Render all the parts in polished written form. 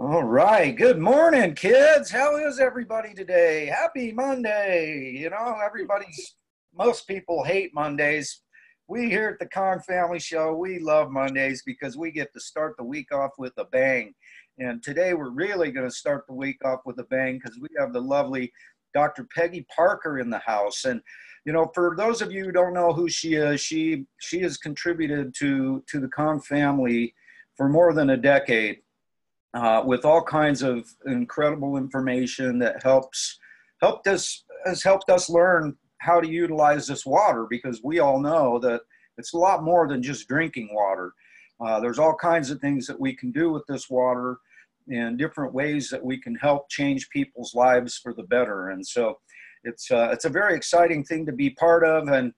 All right. Good morning, kids. How is everybody today? Happy Monday. Most people hate Mondays. We here at the Kong Family Show, we love Mondays because we get to start the week off with a bang. And today we're really going to start the week off with a bang because we have the lovely Dr. Peggy Parker in the house. And, for those of you who don't know who she is, she has contributed to the Kong family for more than a decade with all kinds of incredible information that has helped us learn how to utilize this water, because we all know that it's a lot more than just drinking water. There's all kinds of things that we can do with this water and different ways that we can help change people's lives for the better. And so it's a very exciting thing to be part of. And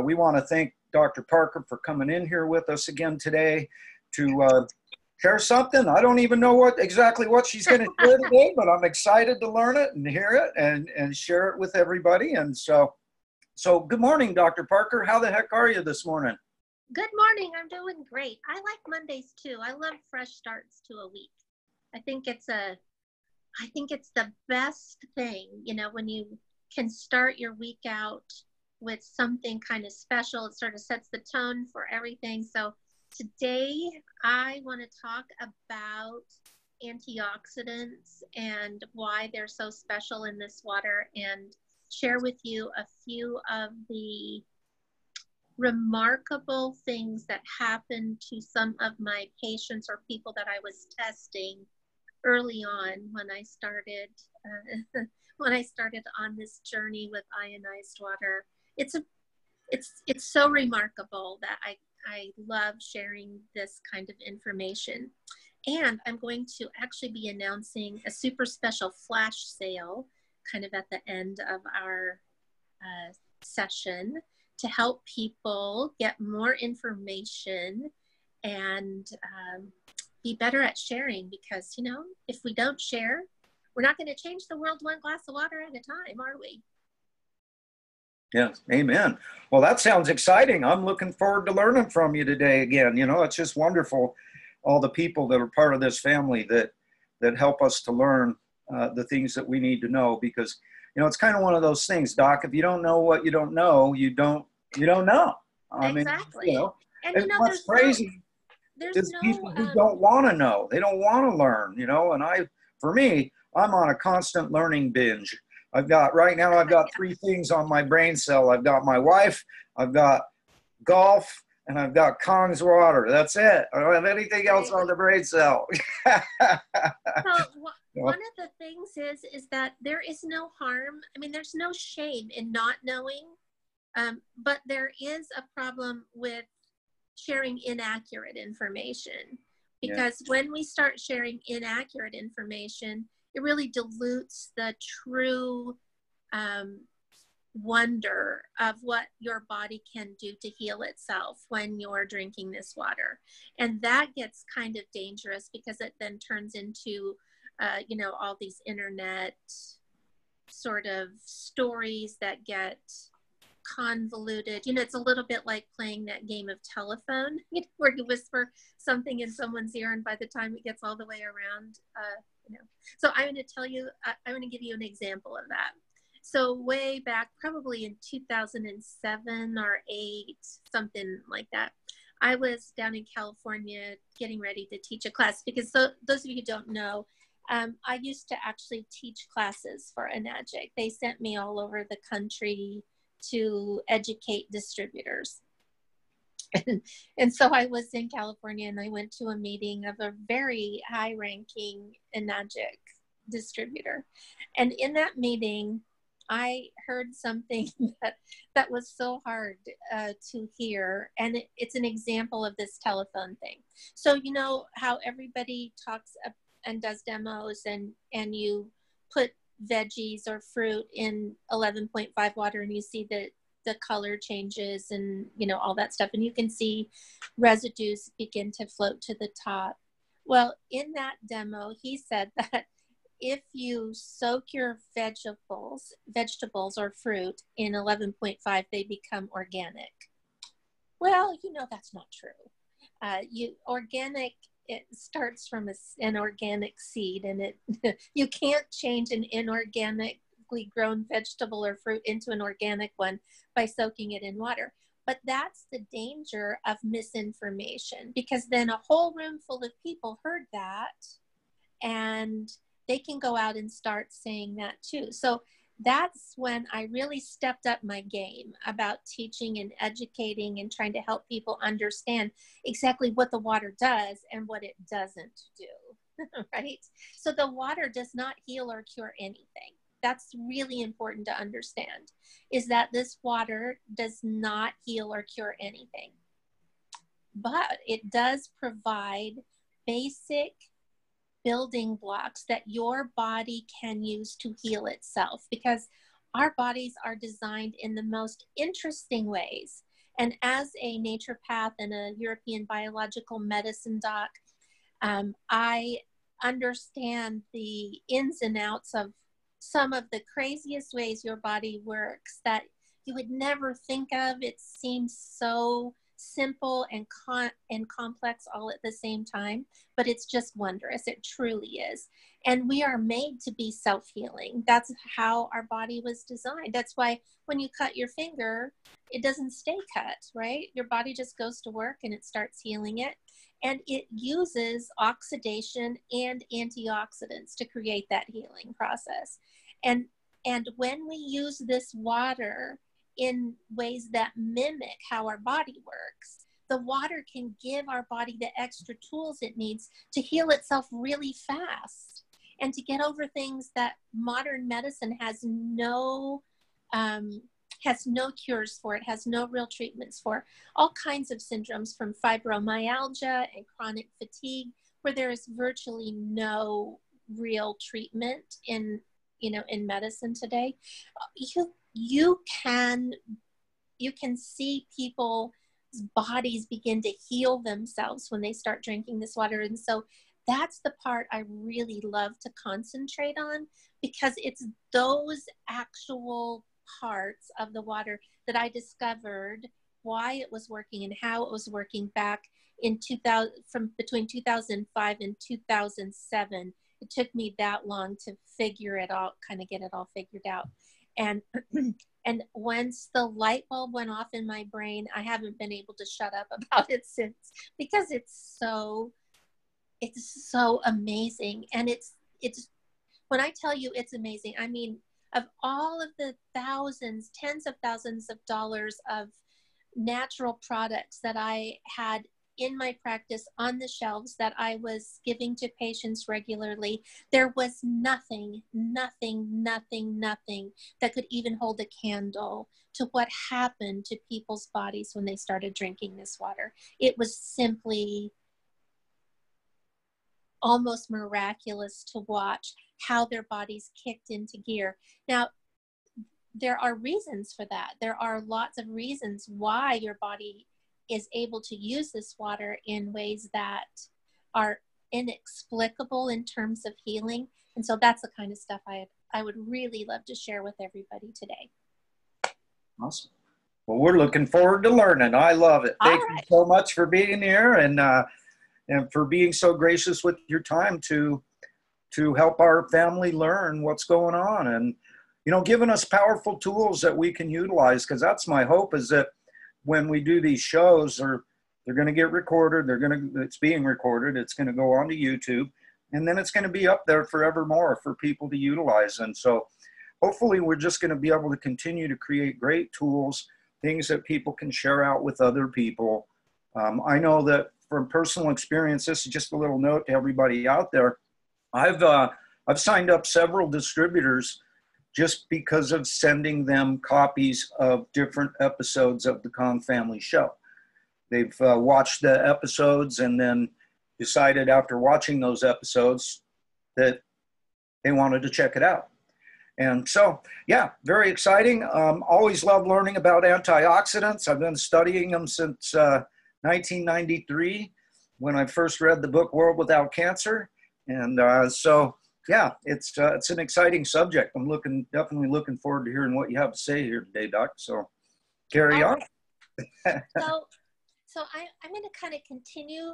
we want to thank Dr. Parker for coming in here with us again today to share something. I don't even know exactly what she's going to share today, but I'm excited to learn it and hear it and share it with everybody. And so good morning, Dr. Parker. How the heck are you this morning? Good morning. I'm doing great. I like Mondays too. I love fresh starts to a week. I think it's the best thing, when you can start your week out with something kind of special. It sort of sets the tone for everything. So today, I want to talk about antioxidants and why they're so special in this water, and share with you a few of the remarkable things that happened to some of my patients or people that I was testing early on when I started on this journey with ionized water. It's so remarkable that I love sharing this kind of information. And I'm going to actually be announcing a super special flash sale kind of at the end of our session to help people get more information and be better at sharing, because, if we don't share, we're not going to change the world one glass of water at a time, are we? Yes, amen. Well, that sounds exciting. I'm looking forward to learning from you today again. It's just wonderful, all the people that are part of this family that help us to learn the things that we need to know, because, it's kind of one of those things, Doc. If you don't know what you don't know, you don't know. Exactly. And what's crazy is people who don't want to know. They don't want to learn, and for me, I'm on a constant learning binge. Right now I've got three things on my brain cell. I've got my wife, I've got golf, and I've got Kong's water. That's it. I don't have anything else on the brain cell. One of the things is that there is no harm. There's no shame in not knowing, but there is a problem with sharing inaccurate information, because when we start sharing inaccurate information, it really dilutes the true wonder of what your body can do to heal itself when you're drinking this water. And that gets kind of dangerous, because it then turns into, all these internet sort of stories that get convoluted. It's a little bit like playing that game of telephone, where you whisper something in someone's ear, and by the time it gets all the way around, So I'm going to give you an example of that. So way back, probably in 2007 or 8, something like that, I was down in California getting ready to teach a class, because those of you who don't know, I used to actually teach classes for Enagic. They sent me all over the country to educate distributors. And so I was in California, and I went to a meeting of a very high-ranking Enagic distributor. And in that meeting, I heard something that was so hard to hear. And it's an example of this telephone thing. So you know how everybody talks and does demos, and you put veggies or fruit in 11.5 water, and you see that the color changes and all that stuff, and you can see residues begin to float to the top. Well, in that demo, he said that if you soak your vegetables or fruit in 11.5, they become organic. Well, that's not true. Organic it starts from an organic seed, and it you can't change an inorganically grown vegetable or fruit into an organic one by soaking it in water. But that's the danger of misinformation, because then a whole room full of people heard that, and they can go out and start saying that too. So that's when I really stepped up my game about teaching and educating and trying to help people understand exactly what the water does and what it doesn't do, right? So the water does not heal or cure anything. That's really important to understand, is that this water does not heal or cure anything, but it does provide basic building blocks that your body can use to heal itself, because our bodies are designed in the most interesting ways. And as a naturopath and a European biological medicine doc, I understand the ins and outs of some of the craziest ways your body works that you would never think of. It seems so simple and complex all at the same time, but it's just wondrous. It truly is. And we are made to be self-healing. That's how our body was designed. That's why when you cut your finger, it doesn't stay cut, right? Your body just goes to work and it starts healing it. And it uses oxidation and antioxidants to create that healing process. And when we use this water in ways that mimic how our body works, the water can give our body the extra tools it needs to heal itself really fast and to get over things that modern medicine has no cures for. It has no real treatments for. All kinds of syndromes, from fibromyalgia and chronic fatigue, where there is virtually no real treatment in medicine today. You can see people's bodies begin to heal themselves when they start drinking this water. And so that's the part I really love to concentrate on, because it's those actual parts of the water that I discovered why it was working and how it was working back in 2000, from between 2005 and 2007. It took me that long to figure it out, kind of get it all figured out. And and once the light bulb went off in my brain, I haven't been able to shut up about it since, because it's so amazing. And it's when I tell you it's amazing, I mean, of all of the thousands, tens of thousands of dollars of natural products that I had in my practice on the shelves that I was giving to patients regularly, there was nothing that could even hold a candle to what happened to people's bodies when they started drinking this water. It was simply almost miraculous to watch how their bodies kicked into gear. Now, there are reasons for that. There are lots of reasons why your body is able to use this water in ways that are inexplicable in terms of healing. And so that's the kind of stuff I would really love to share with everybody today. Awesome. Well, we're looking forward to learning. I love it. Thank you so much for being here and for being so gracious with your time to help our family learn what's going on, and giving us powerful tools that we can utilize, because that's my hope, is that when we do these shows, they're going to get recorded. It's being recorded. It's going to go onto YouTube, and then it's going to be up there forevermore for people to utilize. And so hopefully we're just going to be able to continue to create great tools, things that people can share out with other people. I know that from personal experience, this is just a little note to everybody out there. I've signed up several distributors just because of sending them copies of different episodes of the Kong Family Show. They've watched the episodes and then decided after watching those episodes that they wanted to check it out. And so, yeah, very exciting. Always love learning about antioxidants. I've been studying them since 1993 when I first read the book World Without Cancer. And so, yeah, it's an exciting subject. I'm definitely looking forward to hearing what you have to say here today, Doc. So carry on. So I'm going to kind of continue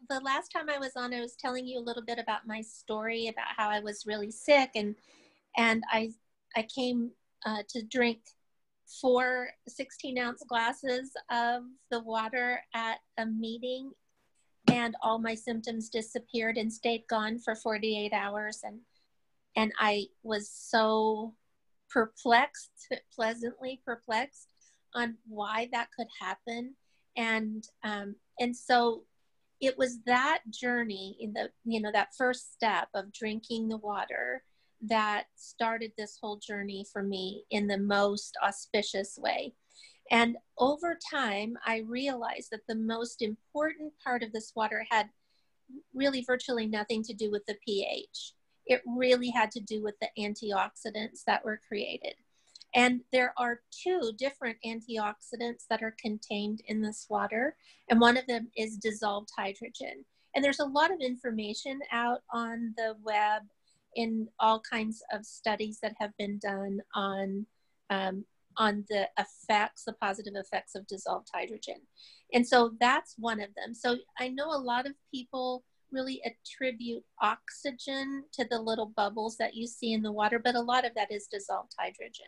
the last time I was on, I was telling you a little bit about my story about how I was really sick, and I came to drink 4 16-ounce glasses of the water at a meeting, and all my symptoms disappeared and stayed gone for 48 hours. And I was so perplexed, pleasantly perplexed, on why that could happen. And so it was that journey in the, that first step of drinking the water that started this whole journey for me in the most auspicious way. And over time, I realized that the most important part of this water had really virtually nothing to do with the pH. It really had to do with the antioxidants that were created. And there are 2 different antioxidants that are contained in this water, and one of them is dissolved hydrogen. And there's a lot of information out on the web in all kinds of studies that have been done on the effects, the positive effects of dissolved hydrogen. And so that's one of them. So I know a lot of people really attribute oxygen to the little bubbles that you see in the water, but a lot of that is dissolved hydrogen.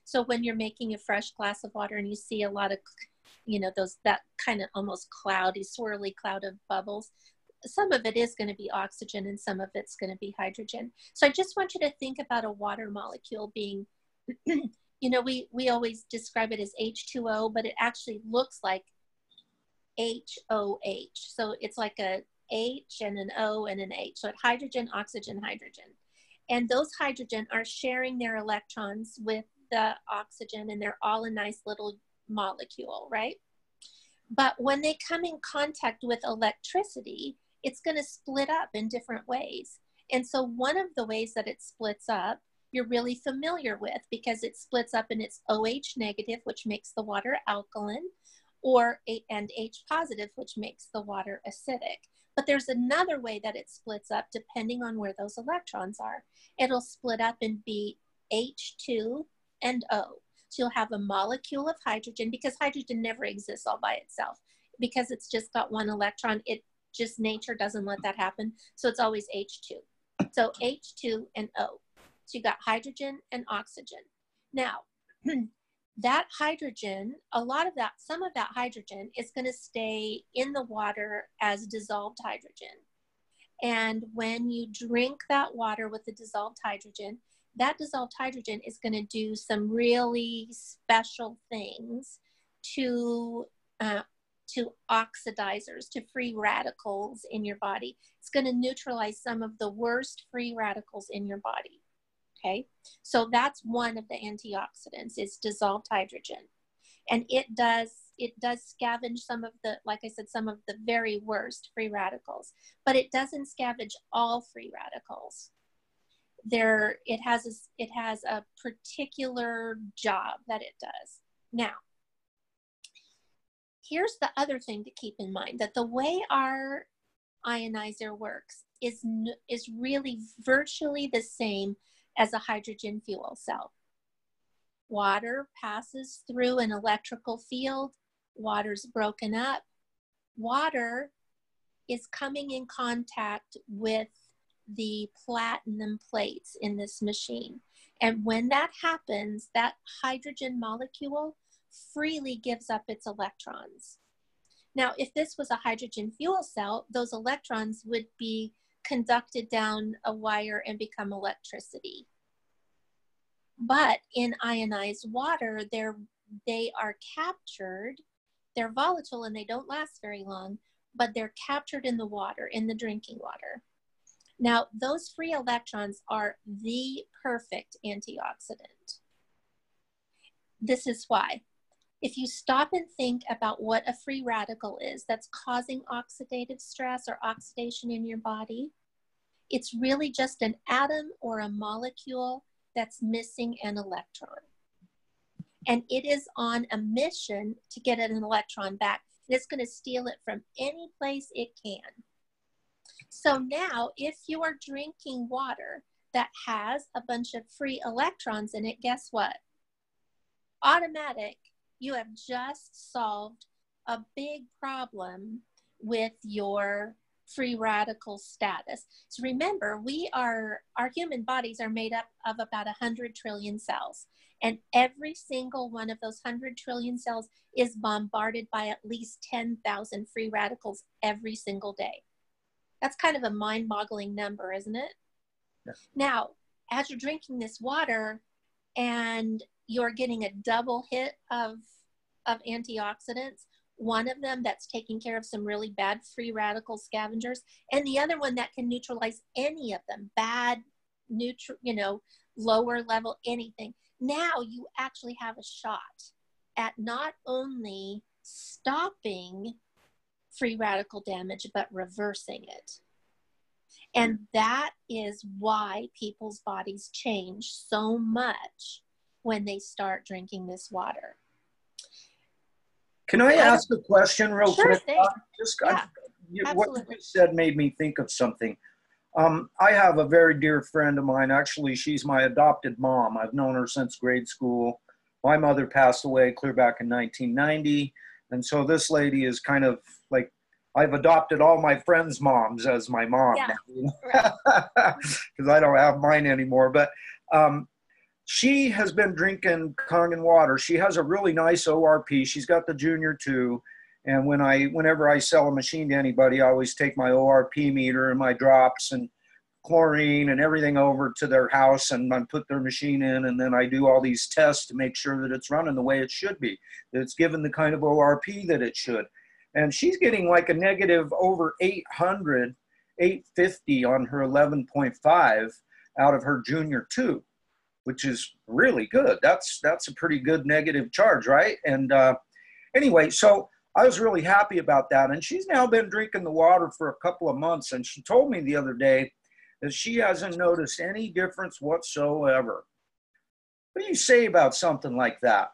So when you're making a fresh glass of water and you see a lot of, that kind of almost cloudy, swirly cloud of bubbles, some of it is going to be oxygen and some of it's going to be hydrogen. So I just want you to think about a water molecule being, we always describe it as H2O, but it actually looks like HOH. So it's like a H and an O and an H. So it's hydrogen, oxygen, hydrogen. And those hydrogen are sharing their electrons with the oxygen, and they're all a nice little molecule, right? But when they come in contact with electricity, it's going to split up in different ways. And so one of the ways that it splits up, you're really familiar with, because it splits up in its OH negative, which makes the water alkaline, and H positive, which makes the water acidic. But there's another way that it splits up depending on where those electrons are. It'll split up and be H2 and O. So you'll have a molecule of hydrogen, because hydrogen never exists all by itself. Because it's just got one electron, nature doesn't let that happen. So it's always H2. So H2 and O. So you got hydrogen and oxygen. Now, that hydrogen, some of that hydrogen is going to stay in the water as dissolved hydrogen. And when you drink that water with the dissolved hydrogen, that dissolved hydrogen is going to do some really special things to oxidizers, to free radicals in your body. It's going to neutralize some of the worst free radicals in your body. Okay, so that's one of the antioxidants, is dissolved hydrogen. And it does scavenge some of the, like I said, some of the very worst free radicals, but it doesn't scavenge all free radicals. It has a particular job that it does. Now, here's the other thing to keep in mind, that the way our ionizer works is really virtually the same as a hydrogen fuel cell. Water passes through an electrical field. Water's broken up. Water is coming in contact with the platinum plates in this machine. And when that happens, that hydrogen molecule freely gives up its electrons. Now, if this was a hydrogen fuel cell, those electrons would be conducted down a wire and become electricity. But in ionized water, they are captured. They're volatile and they don't last very long, but they're captured in the water, in the drinking water. Now, those free electrons are the perfect antioxidant. This is why. If you stop and think about what a free radical is that's causing oxidative stress or oxidation in your body, it's really just an atom or a molecule that's missing an electron. And it is on a mission to get an electron back. And it's going to steal it from any place it can. So now, if you are drinking water that has a bunch of free electrons in it, guess what? Automatic, you have just solved a big problem with your free radical status. So remember, our human bodies are made up of about 100 trillion cells. And every single one of those 100 trillion cells is bombarded by at least 10,000 free radicals every single day. That's kind of a mind-boggling number, isn't it? Yes. Now, as you're drinking this water and you're getting a double hit of antioxidants, one of them that's taking care of some really bad free radical scavengers, and the other one that can neutralize any of them, bad, lower level, anything. Now you actually have a shot at not only stopping free radical damage, but reversing it. And that is why people's bodies change so much when they start drinking this water. Can I ask a question real quick? What you said made me think of something. I have a very dear friend of mine. Actually, she's my adopted mom. I've known her since grade school. My mother passed away clear back in 1990. And so this lady is kind of like, I've adopted all my friends' moms as my mom now, because I don't have mine anymore. But she has been drinking Kangen water. She has a really nice ORP. She's got the Junior 2. And whenever I sell a machine to anybody, I always take my ORP meter and my drops and chlorine and everything over to their house and I put their machine in. And then I do all these tests to make sure that it's running the way it should be, that it's given the kind of ORP that it should. And she's getting like a negative over 800, 850 on her 11.5 out of her Junior 2, which is really good. That's a pretty good negative charge, right? And anyway, so I was really happy about that. And she's now been drinking the water for a couple of months. And she told me the other day that she hasn't noticed any difference whatsoever. What do you say about something like that?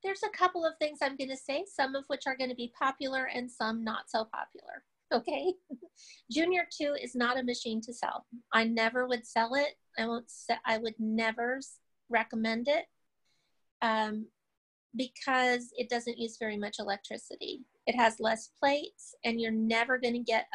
There's a couple of things I'm going to say, some of which are going to be popular and some not so popular. Okay. Junior 2 is not a machine to sell. I never would sell it. I would never recommend it because it doesn't use very much electricity. It has less plates and you're never going to get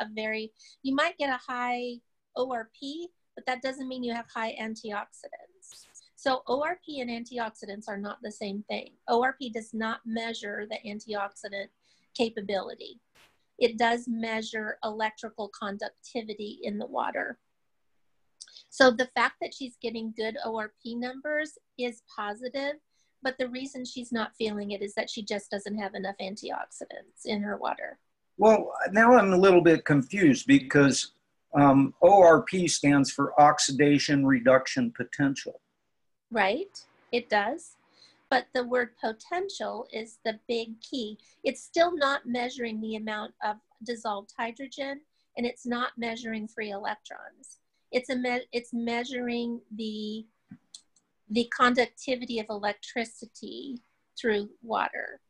you might get a high ORP, but that doesn't mean you have high antioxidants. So ORP and antioxidants are not the same thing. ORP does not measure the antioxidant capability. It does measure electrical conductivity in the water. So the fact that she's getting good ORP numbers is positive, but the reason she's not feeling it is that she just doesn't have enough antioxidants in her water. Well, now I'm a little bit confused because ORP stands for oxidation reduction potential. Right, it does. But the word potential is the big key. It's still not measuring the amount of dissolved hydrogen, and it's not measuring free electrons. It's measuring the conductivity of electricity through water.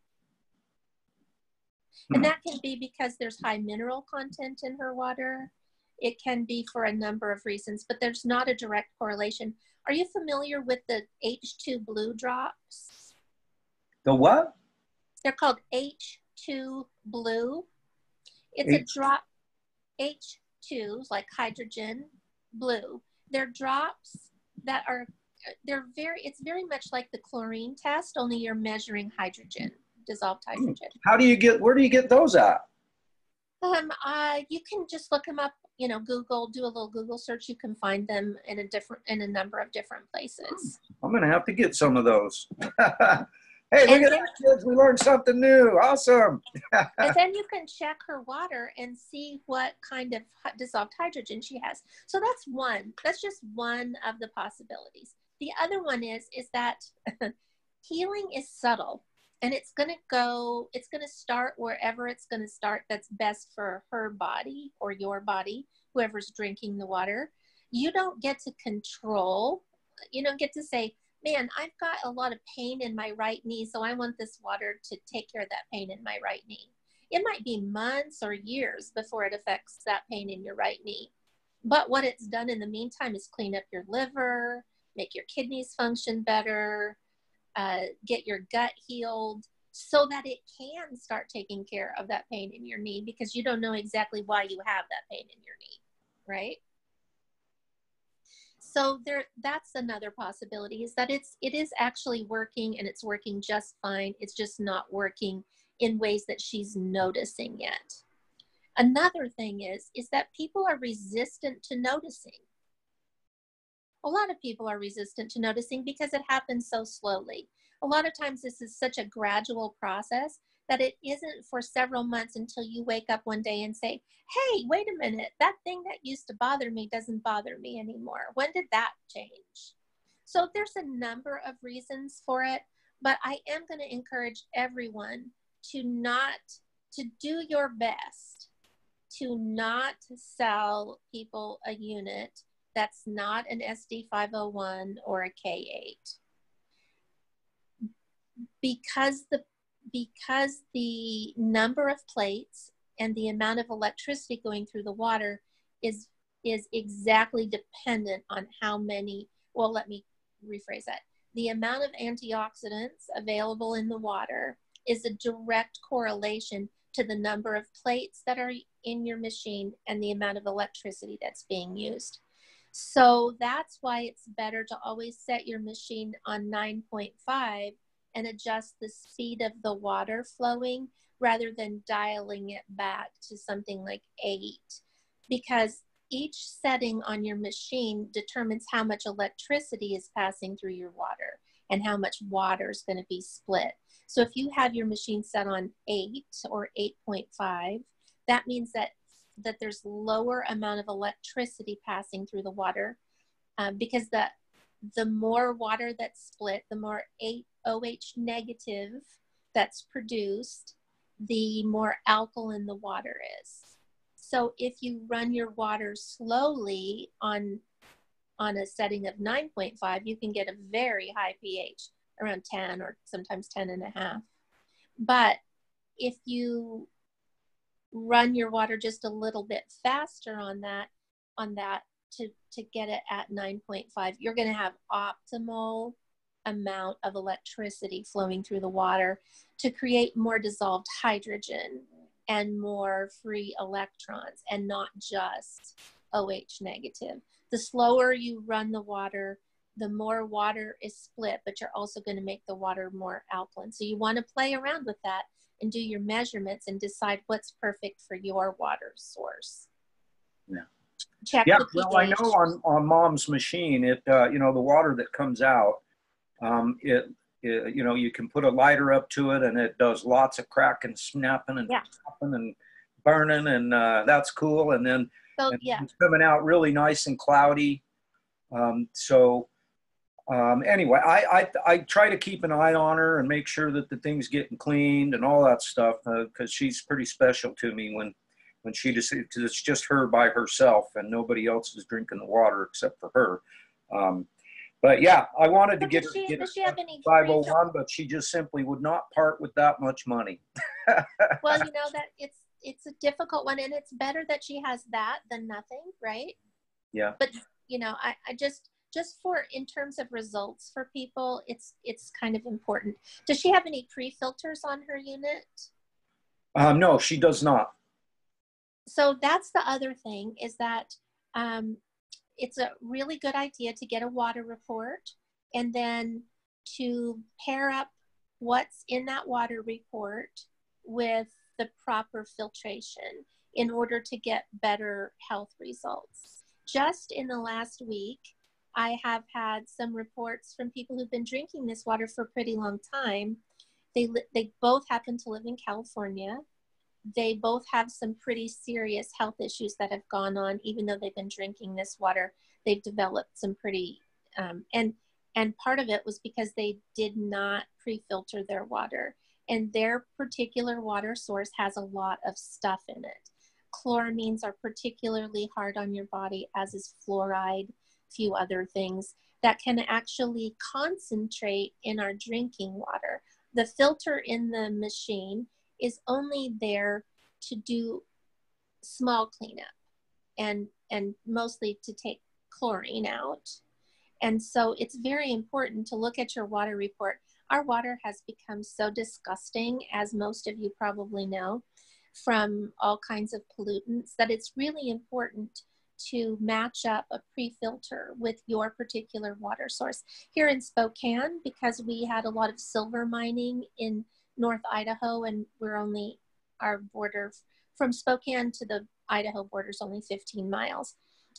And that can be because there's high mineral content in her water. It can be for a number of reasons, but there's not a direct correlation. Are you familiar with the H2 blue drops? The what? They're called H2 blue. It's a drop, H2, like hydrogen, blue. They're drops that are, it's very much like the chlorine test, only you're measuring hydrogen, dissolved hydrogen. Where do you get those at? You can just look them up, Google, do a little Google search. You can find them in a number of different places. I'm going to have to get some of those. Hey, look at that, kids. We learned something new. Awesome. And then you can check her water and see what kind of dissolved hydrogen she has. So that's one. That's just one of the possibilities. The other one is that healing is subtle. And it's going to start wherever it's going to start that's best for her body or your body, whoever's drinking the water. You don't get to control, you don't get to say, man, I've got a lot of pain in my right knee, so I want this water to take care of that pain in my right knee. It might be months or years before it affects that pain in your right knee. But what it's done in the meantime is clean up your liver, make your kidneys function better, get your gut healed. so that it can start taking care of that pain in your knee, because you don't know exactly why you have that pain in your knee, right? So that's another possibility, is that it is actually working, and it's working just fine. It's just not working in ways that she's noticing yet. Another thing is that people are resistant to noticing. A lot of people are resistant to noticing because it happens so slowly. A lot of times this is such a gradual process that it isn't for several months until you wake up one day and say, hey, wait a minute, that thing that used to bother me doesn't bother me anymore. When did that change? So there's a number of reasons for it, but I am going to encourage everyone to do your best to not sell people a unit that's not an SD501 or a K8. Because the number of plates and the amount of electricity going through the water is exactly dependent on how many, well, let me rephrase that. The amount of antioxidants available in the water is a direct correlation to the number of plates that are in your machine and the amount of electricity that's being used. So that's why it's better to always set your machine on 9.5 and adjust the speed of the water flowing rather than dialing it back to something like 8, because each setting on your machine determines how much electricity is passing through your water and how much water is going to be split. So if you have your machine set on 8 or 8.5, that means that there's lower amount of electricity passing through the water, because the more water that's split, the more OH negative that's produced, the more alkaline the water is. So if you run your water slowly on a setting of 9.5, you can get a very high pH, around 10 or sometimes 10.5. But if you run your water just a little bit faster on that to get it at 9.5, you're going to have optimal amount of electricity flowing through the water to create more dissolved hydrogen and more free electrons, and not just OH negative. The slower you run the water, the more water is split, but you're also going to make the water more alkaline. So you want to play around with that and do your measurements and decide what's perfect for your water source. Yeah. Check Yeah, the pH. well, I know on Mom's machine, it you know, the water that comes out, you know, you can put a lighter up to it and it does lots of cracking, snapping, and popping and burning, and that's cool. And then it's coming out really nice and cloudy. Anyway, I try to keep an eye on her and make sure that the thing's getting cleaned and all that stuff, because she's pretty special to me when she just, it's just her by herself and nobody else is drinking the water except for her. But yeah, I wanted to get her to get a 501, but she just simply would not part with that much money. Well, you know that it's a difficult one, and it's better that she has that than nothing, right? Yeah. But you know, I just for in terms of results for people, it's kind of important. Does she have any pre-filters on her unit? No, she does not. So that's the other thing, is that it's a really good idea to get a water report and then to pair up what's in that water report with the proper filtration in order to get better health results. Just in the last week, I have had some reports from people who've been drinking this water for a pretty long time. They both happen to live in California. They both have some pretty serious health issues that have gone on. Even though they've been drinking this water, they've developed some pretty, and part of it was because they did not pre-filter their water. And their particular water source has a lot of stuff in it. Chloramines are particularly hard on your body, as is fluoride, a few other things that can actually concentrate in our drinking water. The filter in the machine is only there to do small cleanup and mostly to take chlorine out. And so it's very important to look at your water report. Our water has become so disgusting, as most of you probably know, from all kinds of pollutants, that it's really important to match up a pre-filter with your particular water source. Here in Spokane, because we had a lot of silver mining in North Idaho, and our border from Spokane to the Idaho border is only 15 miles.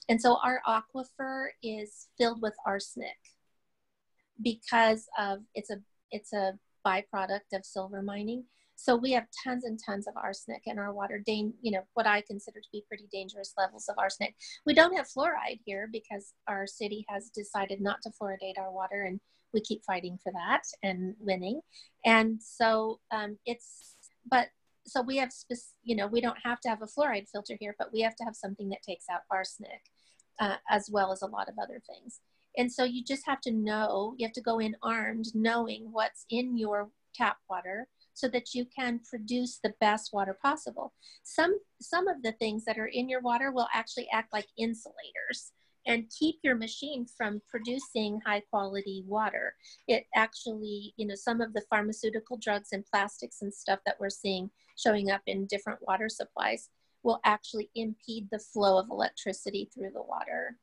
And so our aquifer is filled with arsenic because of it's a byproduct of silver mining. So we have tons and tons of arsenic in our water, what I consider to be pretty dangerous levels of arsenic. We don't have fluoride here because our city has decided not to fluoridate our water, and we keep fighting for that and winning. And so so we have, we don't have to have a fluoride filter here, but we have to have something that takes out arsenic, as well as a lot of other things. And so you just have to know, you have to go in armed, knowing what's in your tap water so that you can produce the best water possible. Some of the things that are in your water will actually act like insulators and keep your machine from producing high quality water. It actually, some of the pharmaceutical drugs and plastics and stuff that we're seeing showing up in different water supplies will actually impede the flow of electricity through the water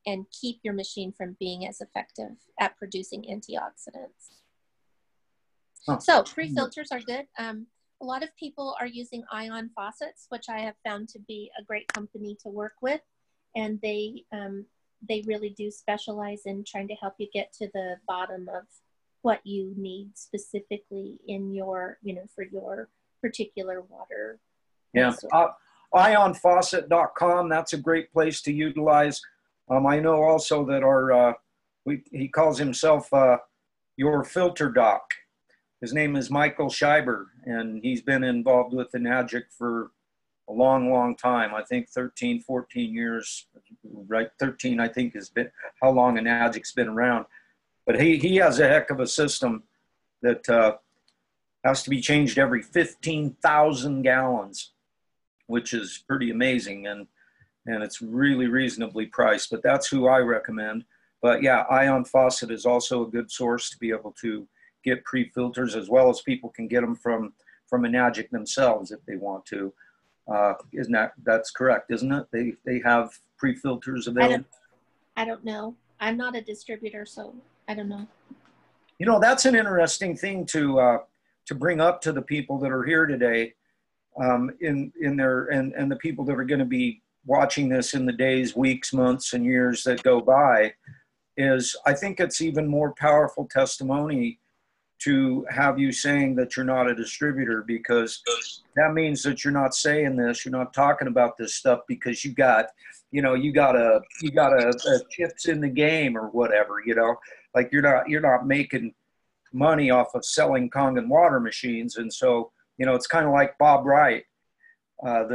and keep your machine from being as effective at producing antioxidants. Huh. So pre-filters are good. A lot of people are using ion faucets, which I have found to be a great company to work with. And they really do specialize in trying to help you get to the bottom of what you need specifically in your, for your particular water. Yeah, ionfaucet.com, that's a great place to utilize. I know also that he calls himself your filter doc. His name is Michael Scheiber, and he's been involved with Enagic for a long, long time. I think 13, 14 years, right? 13, I think, has been how long Enagic's been around. But he has a heck of a system that has to be changed every 15,000 gallons, which is pretty amazing. And it's really reasonably priced, but that's who I recommend. But yeah, Ion Faucet is also a good source to be able to get pre-filters, as well as people can get them from Enagic themselves if they want to. That's correct, isn't it? They have pre-filters available. I don't know. I'm not a distributor, so I don't know. That's an interesting thing to bring up to the people that are here today, and the people that are going to be watching this in the days, weeks, months, and years that go by. Is I think it's even more powerful testimony to have you saying that you're not a distributor, because that means that you're not saying this, you're not talking about this stuff because you got a chips in the game or whatever, like you're not making money off of selling Kangen water machines. And so, it's kind of like Bob Wright, Yes.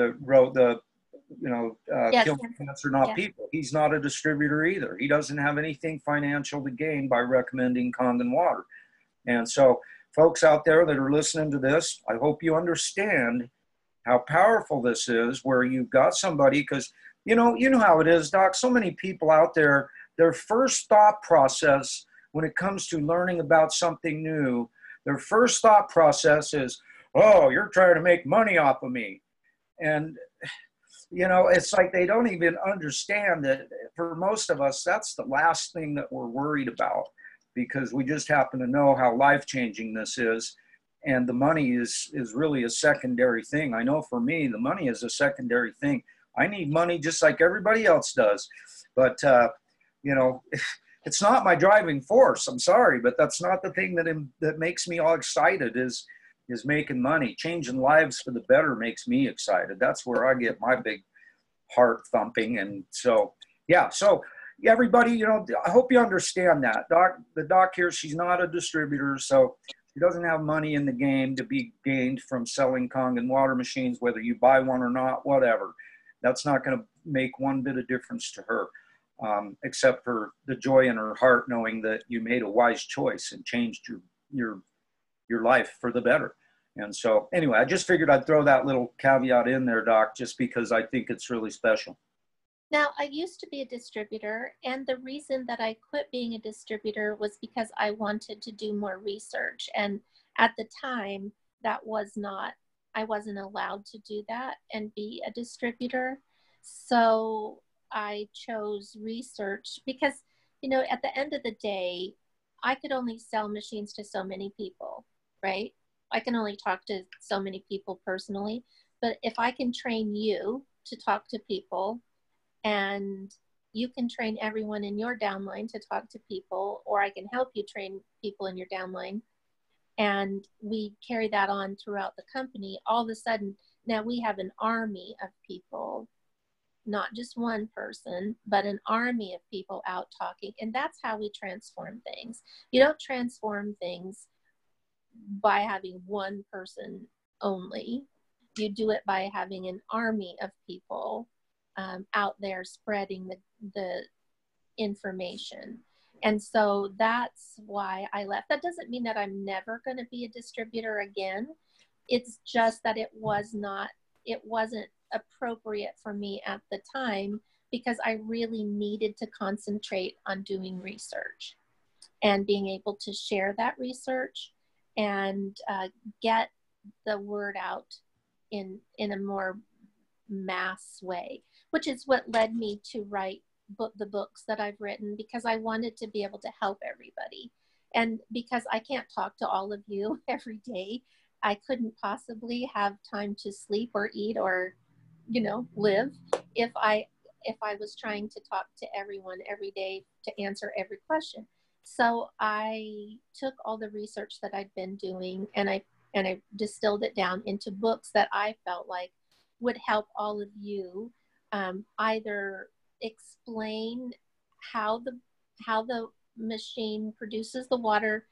Kill Cancer, Not People. He's not a distributor either. He doesn't have anything financial to gain by recommending Kangen water. And so folks out there that are listening to this, I hope you understand how powerful this is, where you've got somebody, because you know how it is, Doc. So many people out there, their first thought process when it comes to learning about something new, their first thought process is, oh, you're trying to make money off of me. And it's like they don't even understand that for most of us, that's the last thing that we're worried about, because we just happen to know how life-changing this is. And the money is really a secondary thing. I know for me, the money is a secondary thing. I need money just like everybody else does. But, it's not my driving force. I'm sorry, but that's not the thing that makes me all excited is making money. Changing lives for the better makes me excited. That's where I get my big heart thumping. And so, yeah. So everybody, I hope you understand that. The doc here, she's not a distributor, so she doesn't have money in the game to be gained from selling Kangen water machines, whether you buy one or not, whatever. That's not going to make one bit of difference to her, except for the joy in her heart knowing that you made a wise choice and changed your life for the better. And so anyway, I just figured I'd throw that little caveat in there, Doc, just because I think it's really special. Now, I used to be a distributor, and the reason that I quit being a distributor was because I wanted to do more research. And at the time, that was not, I wasn't allowed to do that and be a distributor. So I chose research because, you know, at the end of the day, I could only sell machines to so many people, right? I can only talk to so many people personally. But if I can train you to talk to people, and you can train everyone in your downline to talk to people, or I can help you train people in your downline, and we carry that on throughout the company. All of a sudden, now we have an army of people, not just one person, but an army of people out talking. And that's how we transform things. You don't transform things by having one person only. You do it by having an army of people out there spreading the information. And so that's why I left. That doesn't mean that I'm never going to be a distributor again. It's just that it wasn't appropriate for me at the time because I really needed to concentrate on doing research and being able to share that research and get the word out in a more mass way, which is what led me to write the books that I've written, because I wanted to be able to help everybody. And because I can't talk to all of you every day, I couldn't possibly have time to sleep or eat or, you know, live if I was trying to talk to everyone every day to answer every question. So I took all the research that I'd been doing and I distilled it down into books that I felt like would help all of you either explain how the machine produces the water.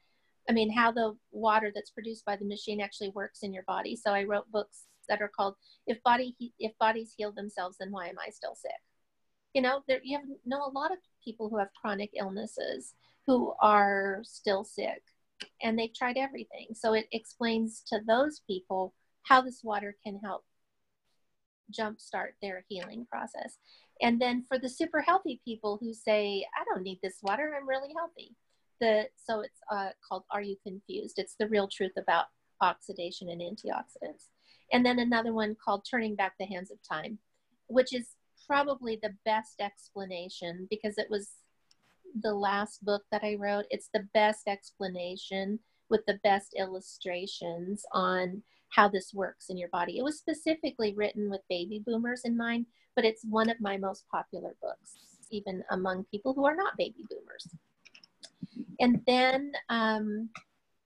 I mean, how the water that's produced by the machine actually works in your body. So I wrote books that are called "If Bodies Heal Themselves, Then Why Am I Still Sick?" You know, you know a lot of people who have chronic illnesses who are still sick, and they've tried everything. So it explains to those people how this water can help jumpstart their healing process. And then for the super healthy people who say, I don't need this water, I'm really healthy. So it's called Are You Confused? It's the real truth about oxidation and antioxidants. And then another one called Turning Back the Hands of Time, which is probably the best explanation because it was the last book that I wrote. It's the best explanation with the best illustrations on how this works in your body. It was specifically written with baby boomers in mind, but it's one of my most popular books, even among people who are not baby boomers. And then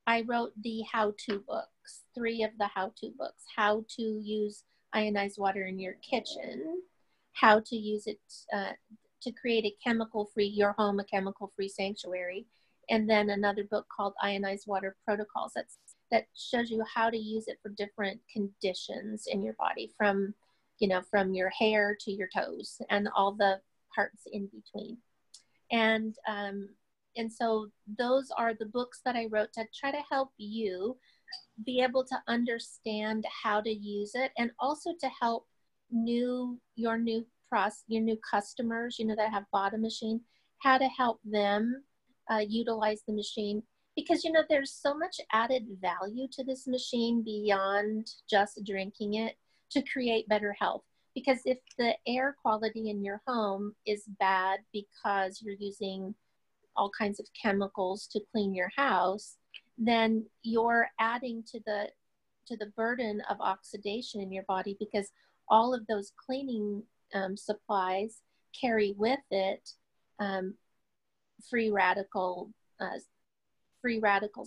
I wrote the how-to books, 3 of the how-to books: how to use ionized water in your kitchen, how to use it to create a your home a chemical-free sanctuary, and then another book called Ionized Water Protocols that shows you how to use it for different conditions in your body, from your hair to your toes and all the parts in between. And so those are the books that I wrote to try to help you be able to understand how to use it, and also to help your new customers, that have bought a machine, how to help them utilize the machine. Because, there's so much added value to this machine beyond just drinking it to create better health. Because if the air quality in your home is bad because you're using all kinds of chemicals to clean your house, then you're adding to the burden of oxidation in your body, because all of those cleaning supplies carry with it free radicals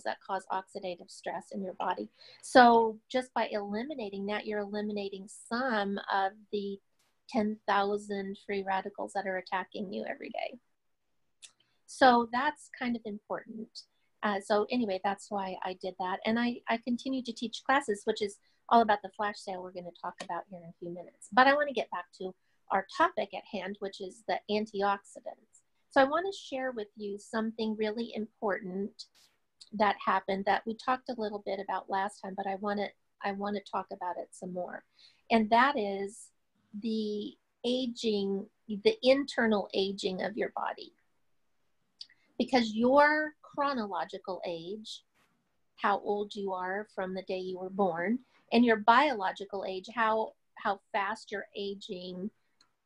that cause oxidative stress in your body. So just by eliminating that, you're eliminating some of the 10,000 free radicals that are attacking you every day. So that's kind of important. So anyway, that's why I did that. And I continue to teach classes, which is all about the flash sale we're going to talk about here in a few minutes. But I want to get back to our topic at hand, which is the antioxidants. So I want to share with you something really important that happened that we talked a little bit about last time, but I want to talk about it some more. And that is the aging the internal aging of your body. Because your chronological age, how old you are from the day you were born, and your biological age, how fast you're aging,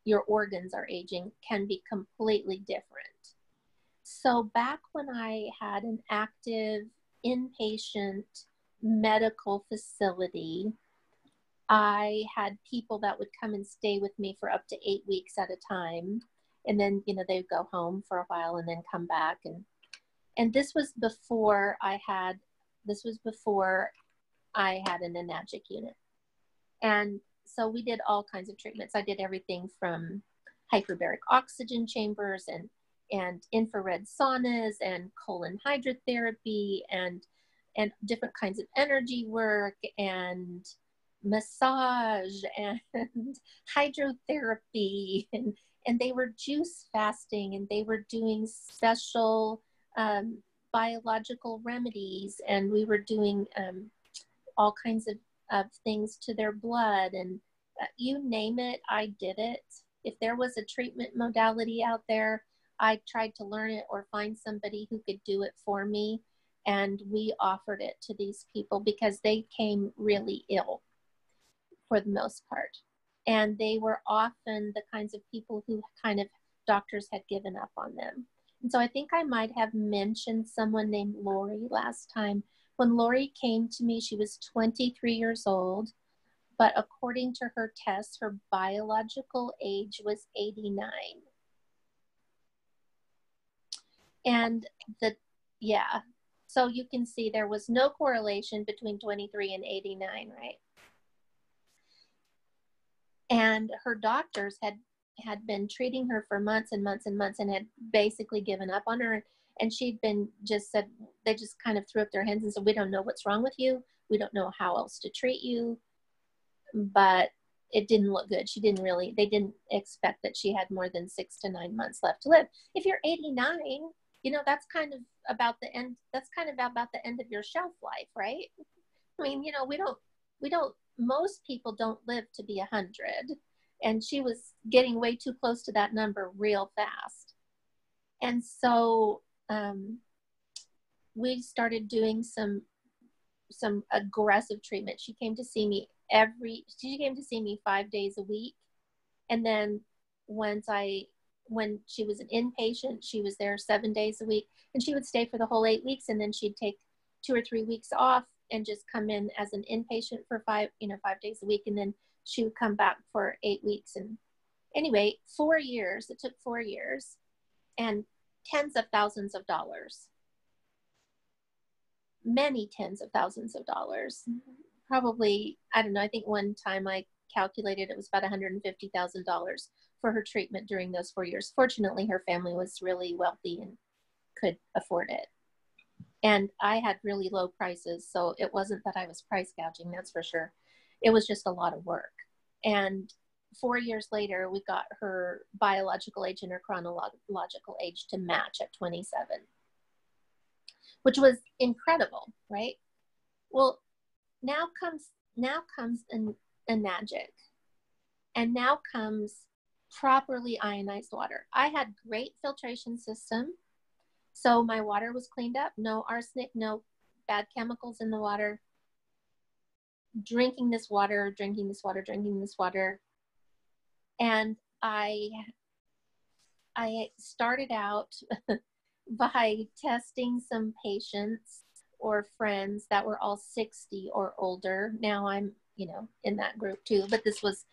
your organs are aging, can be completely different. So back when I had an active inpatient medical facility, I had people that would come and stay with me for up to 8 weeks at a time. And then, you know, they'd go home for a while and then come back. And this was before I had an enagic unit. And so we did all kinds of treatments. I did everything from hyperbaric oxygen chambers and infrared saunas and colon hydrotherapy and different kinds of energy work and massage and hydrotherapy. And they were juice fasting, and they were doing special biological remedies, and we were doing all kinds of things to their blood, and you name it, I did it. If there was a treatment modality out there, I tried to learn it or find somebody who could do it for me, and we offered it to these people because they came really ill for the most part. And they were often the kinds of people who kind of doctors had given up on them. And so I think I might have mentioned someone named Lori last time. When Lori came to me, she was 23 years old, but according to her tests, her biological age was 89. And so you can see there was no correlation between 23 and 89, right? And her doctors had been treating her for months and months and months and had basically given up on her. And she'd been they just kind of threw up their hands and said, we don't know what's wrong with you. We don't know how else to treat you. But it didn't look good. They didn't expect that she had more than 6 to 9 months left to live. If you're 89, you know, that's kind of about the end of your shelf life, right? I mean, you know, most people don't live to be 100, and she was getting way too close to that number real fast. And so we started doing some aggressive treatment. She came to see me 5 days a week. And then when she was an inpatient, she was there 7 days a week, and she would stay for the whole 8 weeks. And then she'd take 2 or 3 weeks off and just come in as an inpatient for 5 days a week. And then she would come back for 8 weeks. And anyway, 4 years, it took 4 years and tens of thousands of dollars, many tens of thousands of dollars, probably, I don't know. I think one time I calculated it was about $150,000 for her treatment during those 4 years. Fortunately, her family was really wealthy and could afford it. And I had really low prices, so it wasn't that I was price gouging, that's for sure. It was just a lot of work. And 4 years later, we got her biological age and her chronological age to match at 27, which was incredible, right? Well, now comes an enagic, and now comes properly ionized water. I had great filtration system. So my water was cleaned up, no arsenic, no bad chemicals in the water. Drinking this water. And I started out by testing some patients or friends that were all 60 or older. Now I'm, in that group too, but this was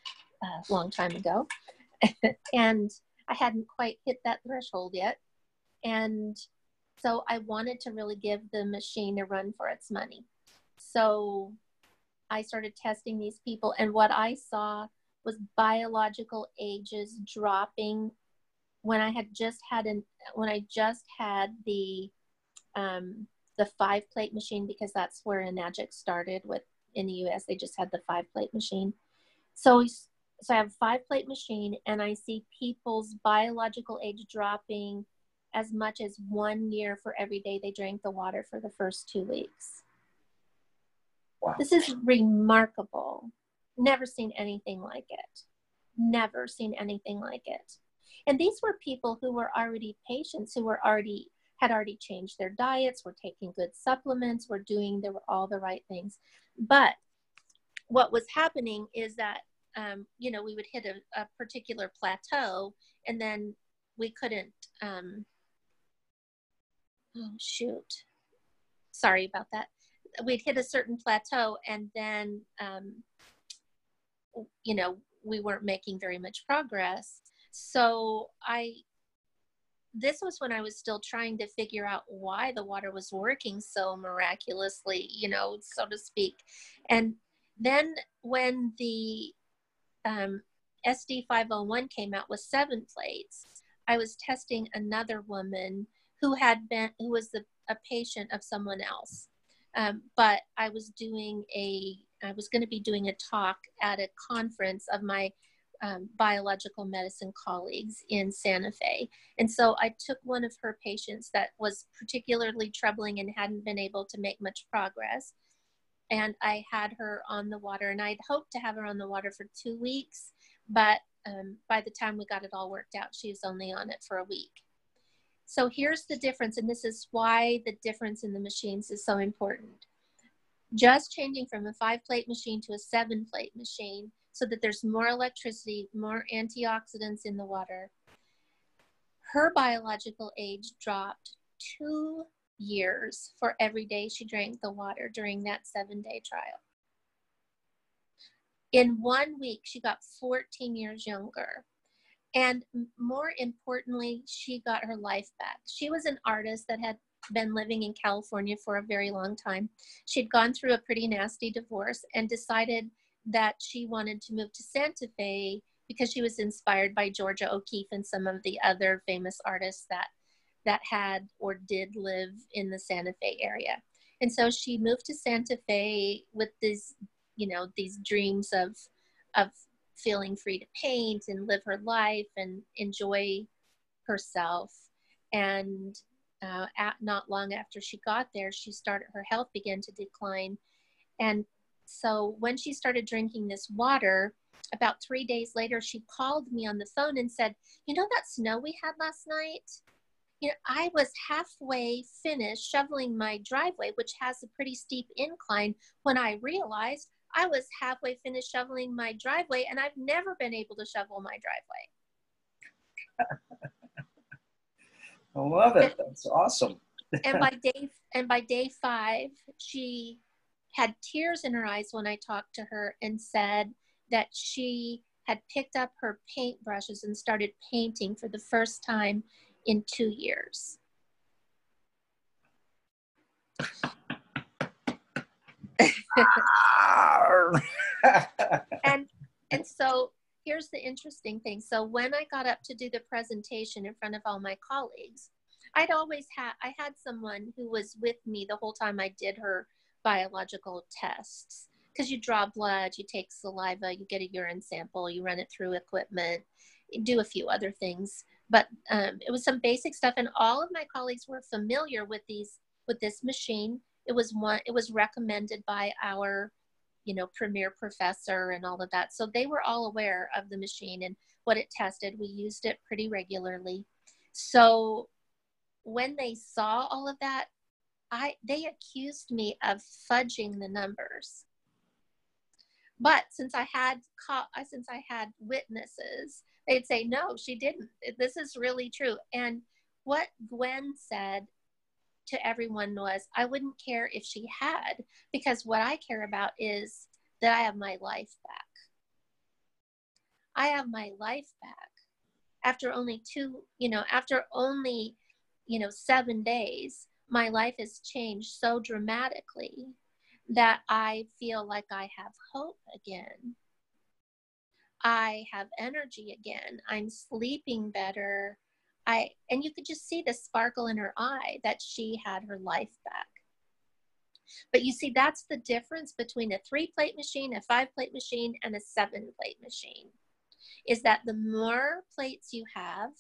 a long time ago. And I hadn't quite hit that threshold yet. And so I wanted to really give the machine a run for its money. So I started testing these people, and what I saw was biological ages dropping when I just had the 5-plate machine, because that's where Enagic started with in the US. They just had the 5-plate machine. So I have a 5-plate machine, and I see people's biological age dropping as much as 1 year for every day they drank the water for the first 2 weeks. Wow. This is remarkable. Never seen anything like it. Never seen anything like it. And these were people who were already patients, who were had already changed their diets, were taking good supplements, were doing all the right things. But what was happening is that, you know, we would hit a particular plateau, and then we couldn't, oh, shoot. Sorry about that. We'd hit a certain plateau, and then, you know, we weren't making very much progress. So this was when I was still trying to figure out why the water was working so miraculously, you know, so to speak. And then when the SD501 came out with 7 plates, I was testing another woman who was a patient of someone else. But I was going to be doing a talk at a conference of my biological medicine colleagues in Santa Fe. And so I took one of her patients that was particularly troubling and hadn't been able to make much progress. And I had her on the water, and I'd hoped to have her on the water for 2 weeks. But by the time we got it all worked out, she was only on it for a week. So here's the difference. And this is why the difference in the machines is so important. Just changing from a 5-plate machine to a 7-plate machine, so that there's more electricity, more antioxidants in the water. Her biological age dropped 2 years for every day she drank the water during that 7-day trial. In 1 week, she got 14 years younger. And more importantly, she got her life back. She was an artist that had been living in California for a very long time. She'd gone through a pretty nasty divorce and decided that she wanted to move to Santa Fe because she was inspired by Georgia O'Keeffe and some of the other famous artists that had or did live in the Santa Fe area. And so she moved to Santa Fe with these, you know, these dreams of feeling free to paint and live her life and enjoy herself. And not long after she got there, her health began to decline. And so when she started drinking this water, about 3 days later, she called me on the phone and said, you know that snow we had last night? You know, I was halfway finished shoveling my driveway, which has a pretty steep incline, when I realized I was halfway finished shoveling my driveway, and I've never been able to shovel my driveway. I love it. That's awesome. And by day 5, she had tears in her eyes when I talked to her and said that she had picked up her paintbrushes and started painting for the first time in 2 years. and so here's the interesting thing. So when I got up to do the presentation in front of all my colleagues, I had someone who was with me the whole time I did her biological tests, because you draw blood, you take saliva, you get a urine sample, you run it through equipment, you do a few other things. But it was some basic stuff, and all of my colleagues were familiar with this machine. It was recommended by our, you know, premier professor and all of that. So they were all aware of the machine and what it tested. We used it pretty regularly. So when they saw all of that, they accused me of fudging the numbers. But since I had witnesses, they'd say, no, she didn't. This is really true. And what Gwen said to everyone was, I wouldn't care if she had, because what I care about is that I have my life back. I have my life back. After only 7 days, my life has changed so dramatically that I feel like I have hope again. I have energy again. I'm sleeping better. And you could just see the sparkle in her eye that she had her life back. But you see, that's the difference between a 3-plate machine, a 5-plate machine, and a 7-plate machine, is that the more plates you have,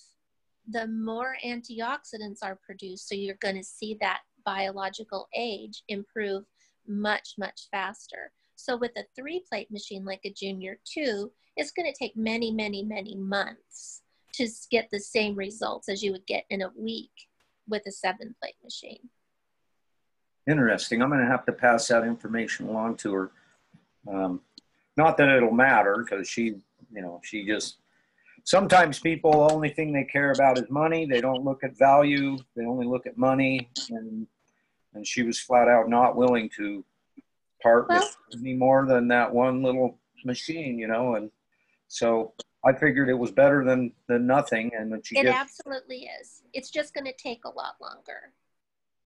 the more antioxidants are produced. So you're going to see that biological age improve much, much faster. So with a 3-plate machine like a Junior 2, it's going to take many, many, many months to get the same results as you would get in a week with a 7-plate machine. Interesting. I'm going to have to pass that information along to her. Not that it'll matter, because she just, sometimes people, the only thing they care about is money. They don't look at value. They only look at money. And she was flat out not willing to part with any more than that one little machine, and so I figured it was better than nothing. And when it absolutely is. It's just going to take a lot longer.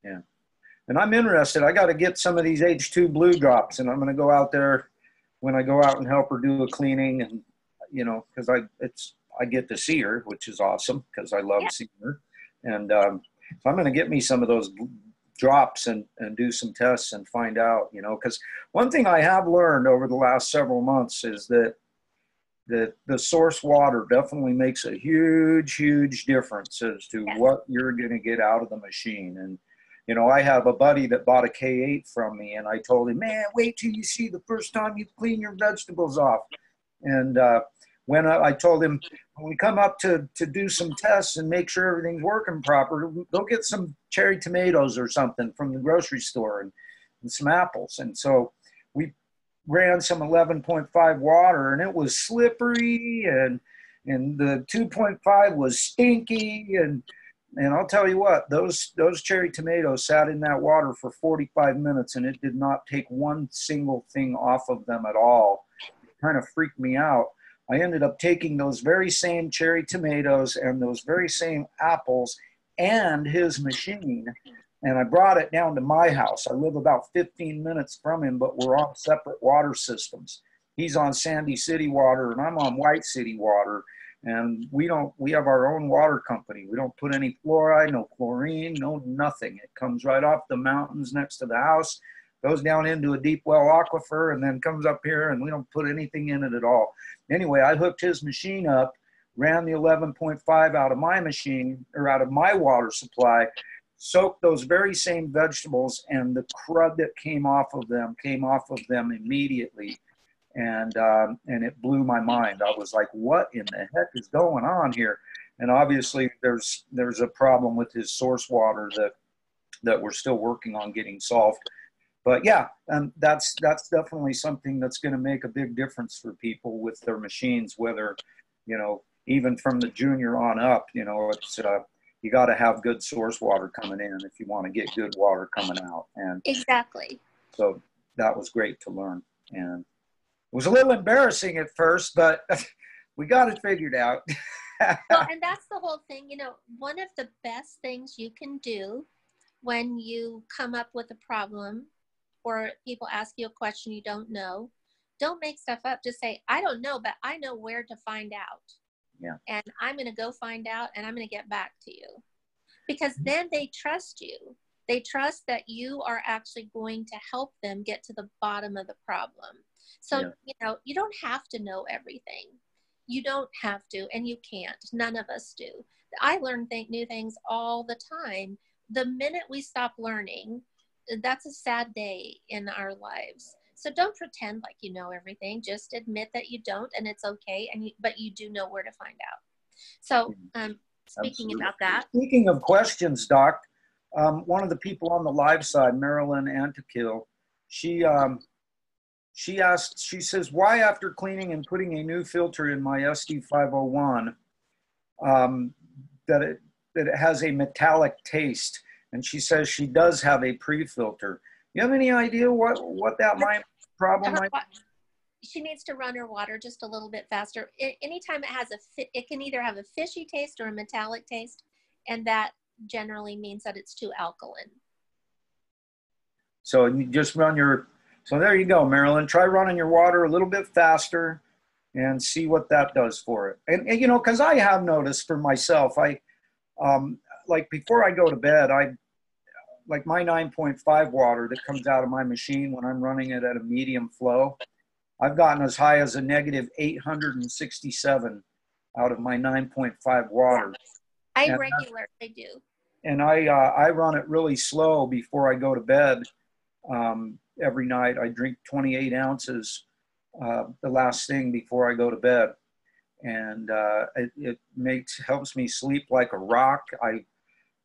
Yeah. And I'm interested. I got to get some of these H2 blue drops, and I'm going to go out there when I go out and help her do a cleaning, and because I get to see her, which is awesome, because I love seeing her. And so I'm going to get me some of those drops and do some tests and find out, because one thing I have learned over the last several months is that the source water definitely makes a huge difference as to what you're going to get out of the machine. And I have a buddy that bought a K8 from me, and I told him, man, wait till you see the first time you clean your vegetables off. And when I told him, when we come up to do some tests and make sure everything's working proper, go get some cherry tomatoes or something from the grocery store and some apples. And so we ran some 11.5 water, and it was slippery, and the 2.5 was stinky, and I'll tell you what, those cherry tomatoes sat in that water for 45 minutes, and it did not take one single thing off of them at all. It kind of freaked me out. I ended up taking those very same cherry tomatoes and those very same apples and his machine, and I brought it down to my house. I live about 15 minutes from him, but we're on separate water systems. He's on Sandy City water, and I'm on White City water. And we have our own water company. We don't put any fluoride, no chlorine, no nothing. It comes right off the mountains next to the house, goes down into a deep well aquifer, and then comes up here, and we don't put anything in it at all. Anyway, I hooked his machine up, ran the 11.5 out of my machine, or out of my water supply, soaked those very same vegetables, and the crud that came off of them immediately. And it blew my mind. I was like, what in the heck is going on here? And obviously there's a problem with his source water that we're still working on getting solved. But yeah, that's definitely something that's going to make a big difference for people with their machines, whether, even from the junior on up, it's, you got to have good source water coming in if you want to get good water coming out. And exactly. So that was great to learn. And it was a little embarrassing at first, but we got it figured out. Well, and that's the whole thing. One of the best things you can do when you come up with a problem or people ask you a question you don't know, don't make stuff up. Just say, I don't know, but I know where to find out. Yeah. And I'm going to go find out, and I'm going to get back to you. Because then they trust you. They trust that you are actually going to help them get to the bottom of the problem. So, you don't have to know everything. You don't have to, and you can't. None of us do. I learn new things all the time. The minute we stop learning, that's a sad day in our lives. So don't pretend like you know everything. Just admit that you don't, and it's okay. But you do know where to find out. So speaking Absolutely. about that. Speaking of questions, Doc, one of the people on the live side, Marilyn Antikill, she says, why after cleaning and putting a new filter in my SD501, that it has a metallic taste? And she says she does have a pre-filter. You have any idea what that problem might be? She needs to run her water just a little bit faster. Anytime it can either have a fishy taste or a metallic taste, and that generally means that it's too alkaline. So you just so there you go, Marilyn. Try running your water a little bit faster and see what that does for it. And because I have noticed for myself, like before I go to bed, like my 9.5 water that comes out of my machine when I'm running it at a medium flow, I've gotten as high as a negative 867 out of my 9.5 water. I regularly do. And I run it really slow before I go to bed. Every night I drink 28 ounces the last thing before I go to bed. and it helps me sleep like a rock.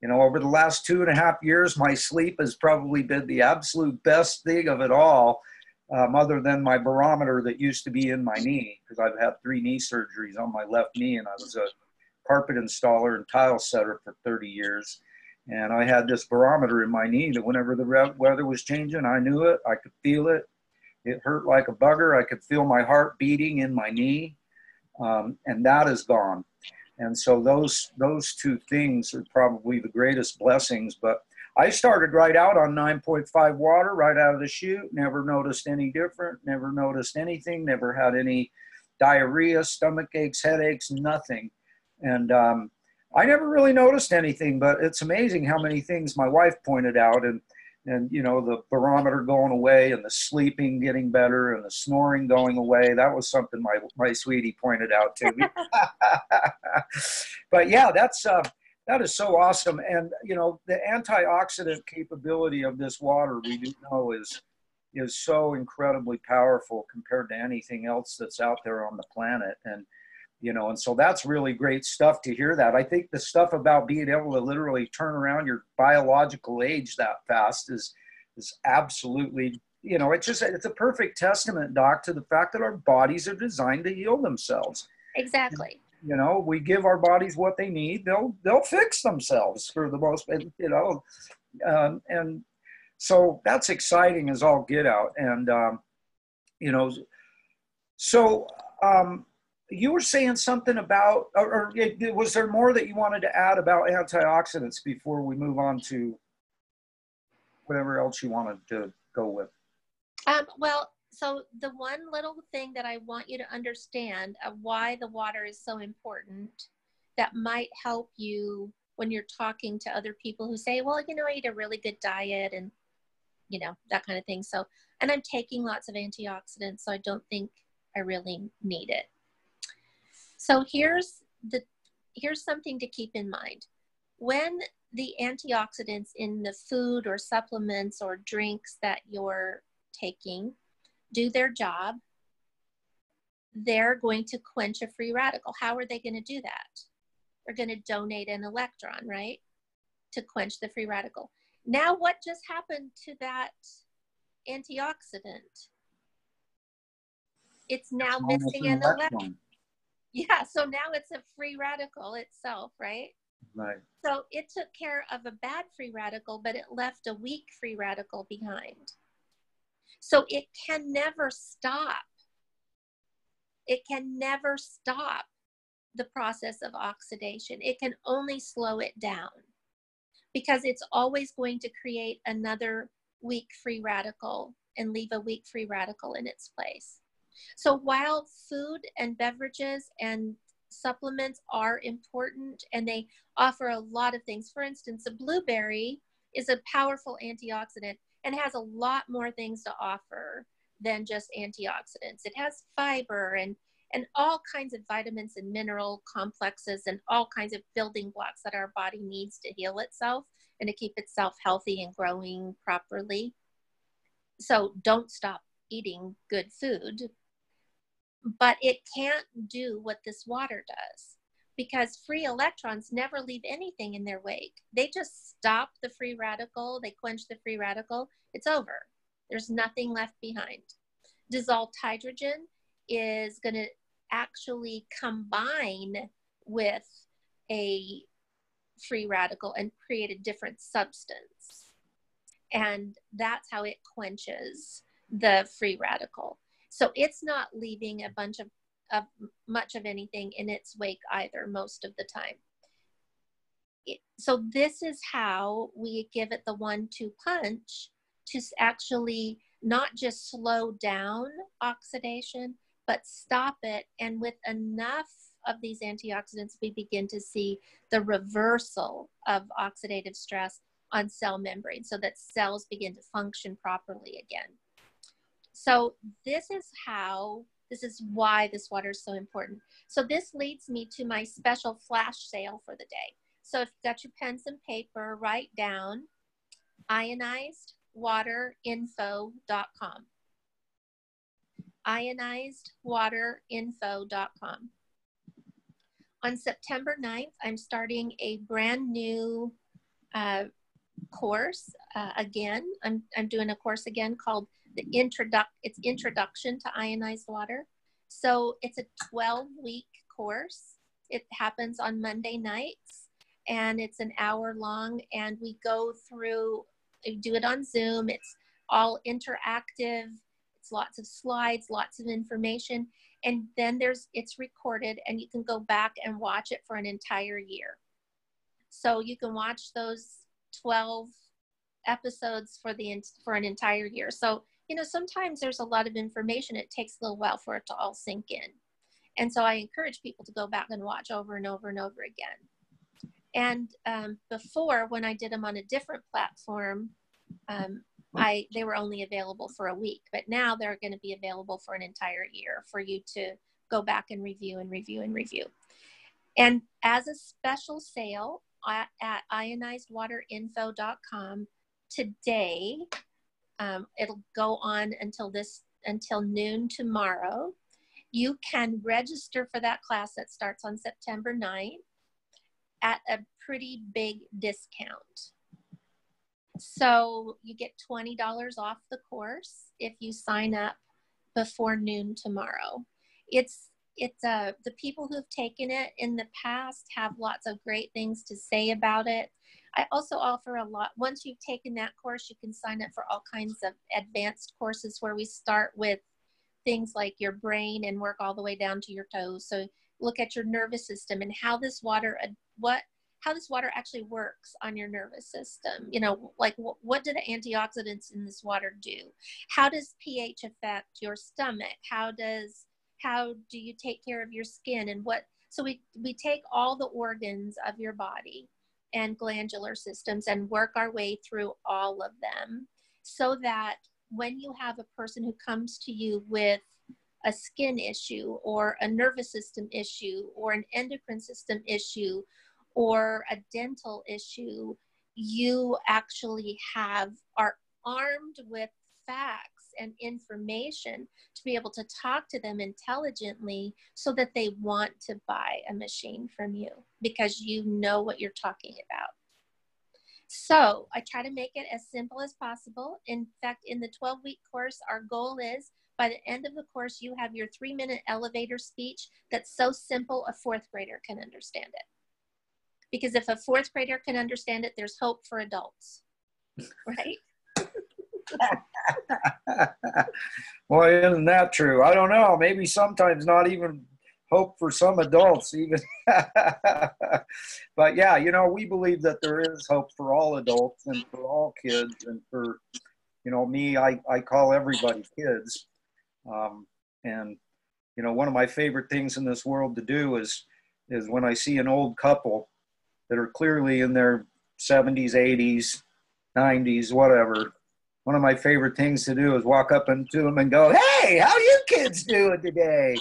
Over the last 2.5 years, my sleep has probably been the absolute best thing of it all, other than my barometer that used to be in my knee, because I've had 3 knee surgeries on my left knee, and I was a carpet installer and tile setter for 30 years. And I had this barometer in my knee that whenever the weather was changing, I knew it. I could feel it. It hurt like a bugger. I could feel my heart beating in my knee, and that is gone. And so those 2 things are probably the greatest blessings. But I started right out on 9.5 water right out of the chute. Never noticed any different. Never noticed anything. Never had any diarrhea, stomach aches, headaches, nothing. And I never really noticed anything. But it's amazing how many things my wife pointed out, and the barometer going away, and the sleeping getting better, and the snoring going away. That was something my sweetie pointed out to me. But yeah, that is so awesome. And the antioxidant capability of this water, we do know, is so incredibly powerful compared to anything else that's out there on the planet. And so that's really great stuff to hear that. I think the stuff about being able to literally turn around your biological age that fast is absolutely, it's a perfect testament, Doc, to the fact that our bodies are designed to heal themselves. Exactly. We give our bodies what they need. They'll fix themselves for the most, and so that's exciting as all get out. And, so, you were saying something about, or was there more that you wanted to add about antioxidants before we move on to whatever else you wanted to go with? Well, so the one little thing that I want you to understand of why the water is so important that might help you when you're talking to other people who say, well, I eat a really good diet and, that kind of thing. So, and I'm taking lots of antioxidants, so I don't think I really need it. So here's something to keep in mind. When the antioxidants in the food or supplements or drinks that you're taking do their job, they're going to quench a free radical. How are they going to do that? They're going to donate an electron, right, to quench the free radical. Now, what just happened to that antioxidant? It's now missing an electron. Yeah, so now it's a free radical itself, right? Right. So it took care of a bad free radical, but it left a weak free radical behind. So it can never stop. It can never stop the process of oxidation. It can only slow it down because it's always going to create another weak free radical and leave a weak free radical in its place. So while food and beverages and supplements are important and they offer a lot of things, for instance, a blueberry is a powerful antioxidant and has a lot more things to offer than just antioxidants. It has fiber and all kinds of vitamins and mineral complexes and all kinds of building blocks that our body needs to heal itself and to keep itself healthy and growing properly. So don't stop eating good food. But it can't do what this water does because free electrons never leave anything in their wake. They just stop the free radical. They quench the free radical. It's over. There's nothing left behind. Dissolved hydrogen is going to actually combine with a free radical and create a different substance. And that's how it quenches the free radical. So it's not leaving a bunch of much of anything in its wake either, most of the time. So this is how we give it the 1-2 punch to actually not just slow down oxidation, but stop it. And with enough of these antioxidants, we begin to see the reversal of oxidative stress on cell membranes so that cells begin to function properly again. So this is why this water is so important. So this leads me to my special flash sale for the day. So if you've got your pens and paper, write down ionizedwaterinfo.com. ionizedwaterinfo.com. On September 9th, I'm starting a brand new course again. I'm doing a course again called it's Introduction to Ionized Water. So it's a 12-week course. It happens on Monday nights, and it's an hour long, and we go through, we do it on Zoom. It's all interactive. It's lots of slides, lots of information. And then it's recorded, and you can go back and watch it for an entire year. So you can watch those 12 episodes for an entire year. So, you know, sometimes there's a lot of information. It takes a little while for it to all sink in. And so I encourage people to go back and watch over and over and over again. And before, when I did them on a different platform, they were only available for a week, but now they're going to be available for an entire year for you to go back and review and review and review. And as a special sale at ionizedwaterinfo.com today, it'll go on until noon tomorrow. You can register for that class that starts on September 9th at a pretty big discount. So you get $20 off the course if you sign up before noon tomorrow. The people who've taken it in the past have lots of great things to say about it. I also offer a lot. Once you've taken that course, you can sign up for all kinds of advanced courses where we start with things like your brain and work all the way down to your toes. So look at your nervous system and how this water actually works on your nervous system. You know, like what do the antioxidants in this water do? How does pH affect your stomach? How do you take care of your skin? And so we take all the organs of your body and glandular systems and work our way through all of them, so that when you have a person who comes to you with a skin issue or a nervous system issue or an endocrine system issue or a dental issue, you actually are armed with facts and information to be able to talk to them intelligently so that they want to buy a machine from you because you know what you're talking about. So I try to make it as simple as possible. In fact, in the 12-week course, our goal is by the end of the course, you have your 3-minute elevator speech that's so simple a 4th grader can understand it. Because if a 4th grader can understand it, there's hope for adults, right? Well, isn't that true? I don't know. Maybe sometimes not even hope for some adults even. But yeah, you know, we believe that there is hope for all adults and for all kids, and for, you know, me, I call everybody kids. And, you know, one of my favorite things in this world to do is when I see an old couple that are clearly in their 70s, 80s, 90s, whatever. One of my favorite things to do is walk up into them and go, "Hey, how you kids doing today?"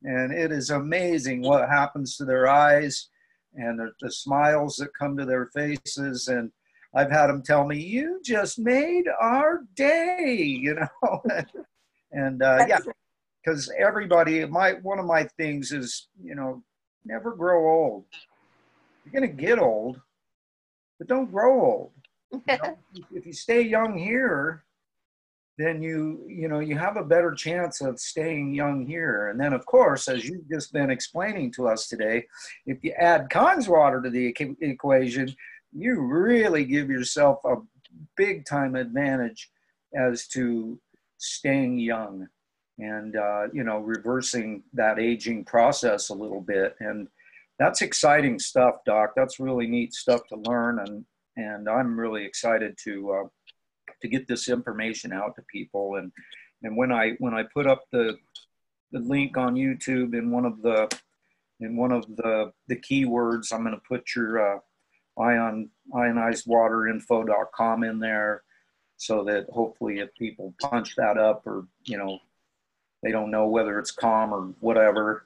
And it is amazing what happens to their eyes and the smiles that come to their faces. And I've had them tell me, "You just made our day," you know. And yeah, because everybody, one of my things is, you know, never grow old. You're going to get old, but don't grow old. You know, if you stay young here, then you have a better chance of staying young here. And then, of course, as you've just been explaining to us today, if you add Khan's water to the equation, you really give yourself a big time advantage as to staying young and, you know, reversing that aging process a little bit. And that's exciting stuff, Doc. That's really neat stuff to learn. And I'm really excited to get this information out to people. And when I put up the link on YouTube in one of the keywords, I'm going to put your ionizedwaterinfo.com in there, so that hopefully if people punch that up, or, you know, they don't know whether it's com or whatever,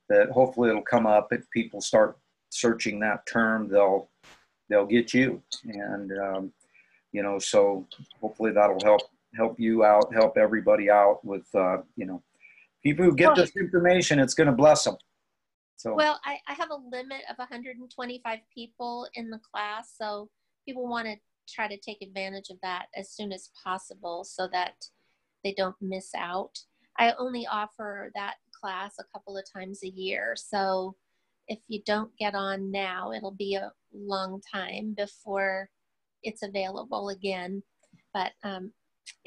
that hopefully it'll come up. If people start searching that term, they'll get you. And you know, so hopefully that'll help you out, help everybody out with, you know, people who get this information. It's going to bless them. So, Well, I have a limit of 125 people in the class, so people want to try to take advantage of that as soon as possible so that they don't miss out. I only offer that class a couple of times a year, so if you don't get on now, it'll be a long time before it's available again. But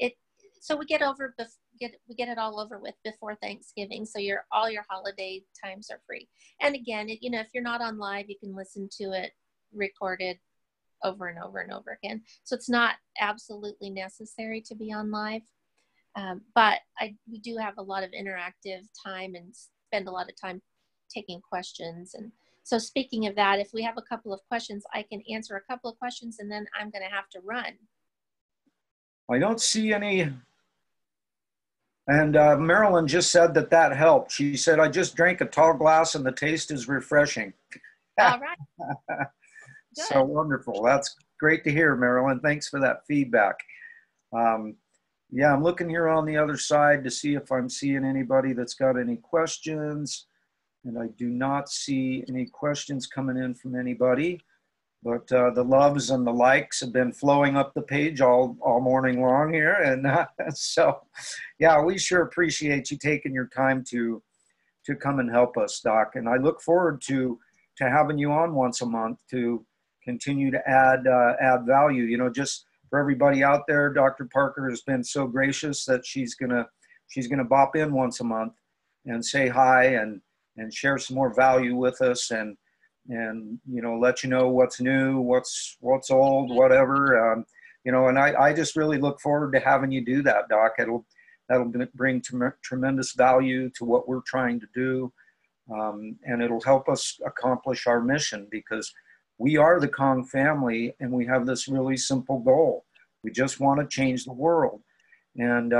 it so we get it all over with before Thanksgiving, so all your holiday times are free. And again, if you're not on live, you can listen to it recorded over and over and over again. So it's not absolutely necessary to be on live. But we do have a lot of interactive time and spend a lot of time taking questions. And so speaking of that, if we have a couple of questions, I can answer a couple of questions and then I'm going to have to run. I don't see any. And Marilyn just said that helped. She said, I just drank a tall glass and the taste is refreshing. All right. So wonderful. That's great to hear, Marilyn. Thanks for that feedback. Yeah, I'm looking here on the other side to see if I'm seeing anybody that's got any questions. And I do not see any questions coming in from anybody. But the loves and the likes have been flowing up the page all morning long here. And so, yeah, we sure appreciate you taking your time to come and help us, Doc. And I look forward to having you on once a month to continue to add value. Just for everybody out there, Dr. Parker has been so gracious that she's gonna bop in once a month and say hi and share some more value with us and let you know what's new, what's old, whatever. And I just really look forward to having you do that, Doc. That'll bring tremendous value to what we're trying to do, and it'll help us accomplish our mission, because we are the Kong family and we have this really simple goal. We just want to change the world. And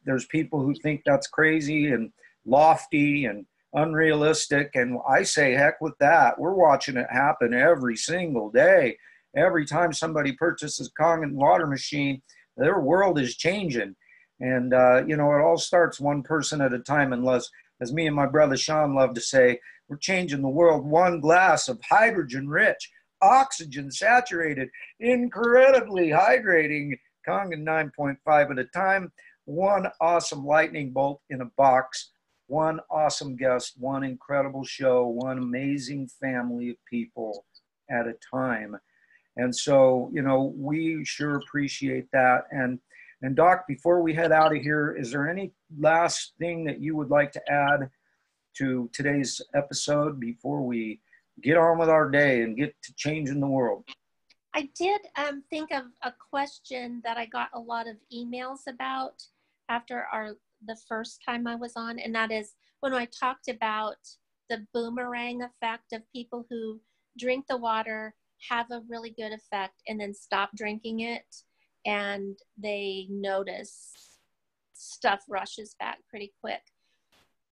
there's people who think that's crazy and lofty and unrealistic. And I say, heck with that. We're watching it happen every single day. Every time somebody purchases a Kangen water machine, their world is changing. And, it all starts one person at a time, unless, as me and my brother Sean love to say, we're changing the world one glass of hydrogen-rich, oxygen-saturated, incredibly hydrating Kangen 9.5 at a time, one awesome lightning bolt in a box, one awesome guest, one incredible show, one amazing family of people at a time. And so, we sure appreciate that. And Doc, before we head out of here, is there any last thing that you would like to add to today's episode before we get on with our day and get to changing the world? I did think of a question that I got a lot of emails about after the first time I was on, and that is when I talked about the boomerang effect of people who drink the water, have a really good effect, and then stop drinking it, and they notice stuff rushes back pretty quick.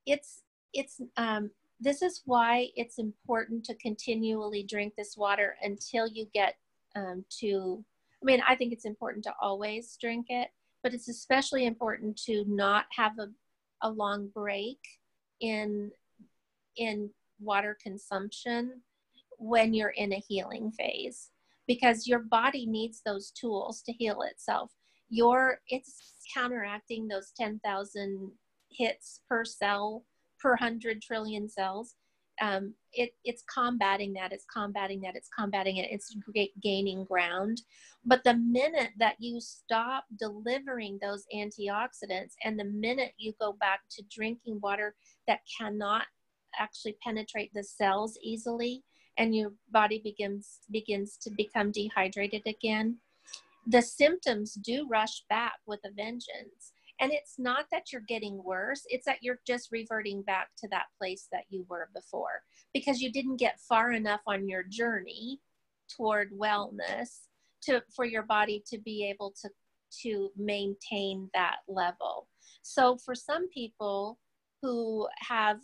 This is why it's important to continually drink this water until you get I think it's important to always drink it, but it's especially important to not have a long break in water consumption when you're in a healing phase, because your body needs those tools to heal itself. It's counteracting those 10,000 hits per cell per 100 trillion cells. It's combating that. It's combating it. It's gaining ground. But the minute that you stop delivering those antioxidants, and the minute you go back to drinking water that cannot actually penetrate the cells easily, and your body begins to become dehydrated again, the symptoms do rush back with a vengeance. And it's not that you're getting worse, it's that you're just reverting back to that place that you were before, because you didn't get far enough on your journey toward wellness for your body to be able to maintain that level. So for some people who have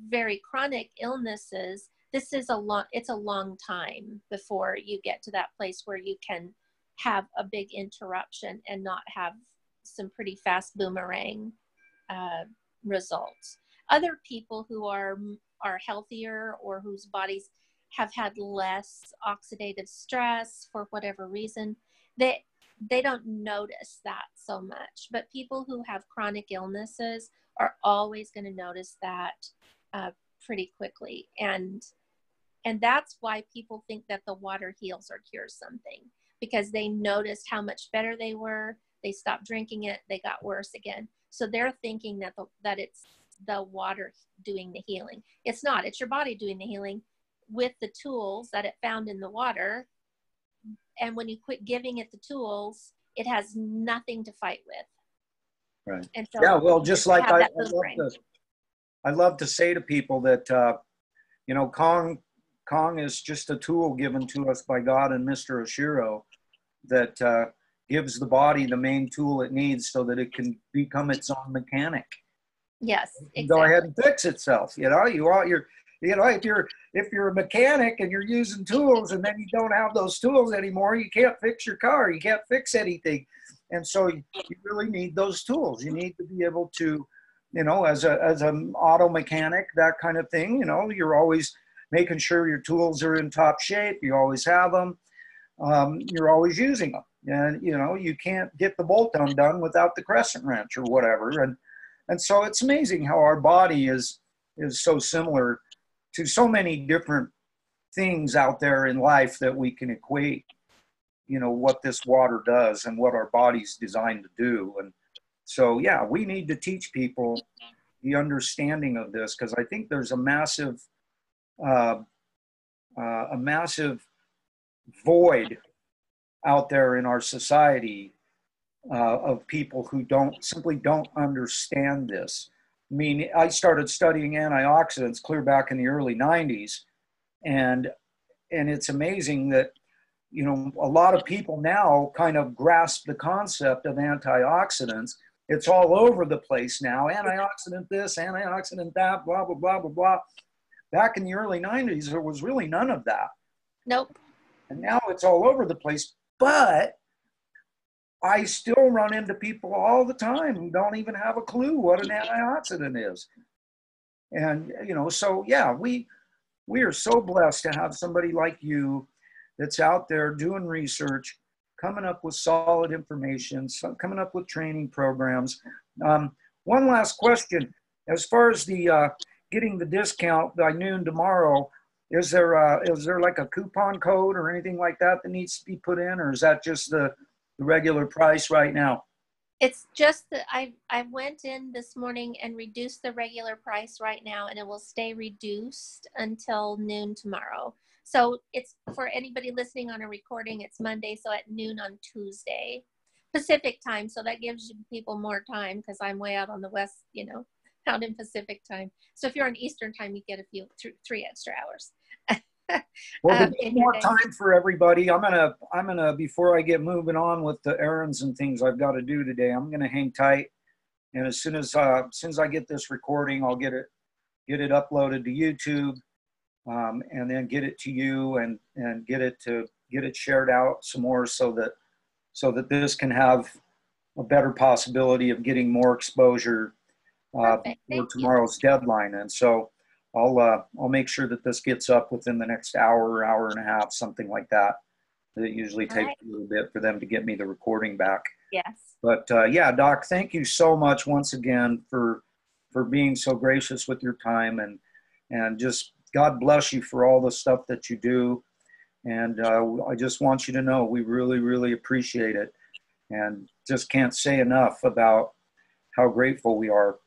very chronic illnesses, it's a long time before you get to that place where you can have a big interruption and not have some pretty fast boomerang results. Other people who are are healthier or whose bodies have had less oxidative stress for whatever reason, they don't notice that so much. But people who have chronic illnesses are always going to notice that pretty quickly. And that's why people think that the water heals or cures something, because they noticed how much better they were. They stopped drinking it. They got worse again. So they're thinking that it's the water doing the healing. It's not. It's your body doing the healing with the tools that it found in the water. And when you quit giving it the tools, it has nothing to fight with. Right. And so yeah, well, just like I love to say to people that, you know, Kong is just a tool given to us by God and Mr. Oshiro that gives the body the main tool it needs so that it can become its own mechanic. Yes, exactly. Go ahead and fix itself. You know, if you're a mechanic and you're using tools and then you don't have those tools anymore, you can't fix your car. You can't fix anything. And so you really need those tools. You need to be able to, you know, as an auto mechanic, that kind of thing, you know, you're always making sure your tools are in top shape. You always have them. You're always using them. And, you know, you can't get the bolt undone without the crescent wrench or whatever. And so it's amazing how our body is so similar to so many different things out there in life that we can equate, you know, what this water does and what our body's designed to do. And so, yeah, we need to teach people the understanding of this, because I think there's a massive void out there in our society of people who simply don't understand this. I mean, I started studying antioxidants clear back in the early 90s, and it's amazing that, you know, a lot of people now kind of grasp the concept of antioxidants. It's all over the place now. Antioxidant this, antioxidant that, blah, blah, blah, blah, blah. Back in the early 90s, there was really none of that. Nope. And now it's all over the place. But I still run into people all the time who don't even have a clue what an antioxidant is. And, you know, so yeah, we are so blessed to have somebody like you that's out there doing research, coming up with solid information, coming up with training programs. One last question. As far as the getting the discount by noon tomorrow, is there like a coupon code or anything like that needs to be put in, or is that just the regular price right now? It's just that I went in this morning and reduced the regular price right now, and it will stay reduced until noon tomorrow. So it's for anybody listening on a recording, it's Monday, so at noon on Tuesday, Pacific time. So that gives people more time, because I'm way out on the west, you know, out in Pacific time. So if you're on Eastern time, you get a few, 3 extra hours. Well, to get more time for everybody, I'm gonna before I get moving on with the errands and things I've got to do today, I'm gonna hang tight, and as soon as I get this recording, I'll get it uploaded to YouTube, and then get it to you and get it shared out some more so that this can have a better possibility of getting more exposure before tomorrow's deadline. And so I'll make sure that this gets up within the next hour and a half, something like that. It usually takes a little bit for them to get me the recording back. Yes. But yeah, Doc, thank you so much once again for being so gracious with your time, and just God bless you for all the stuff that you do. And I just want you to know we really, really appreciate it, and just can't say enough about how grateful we are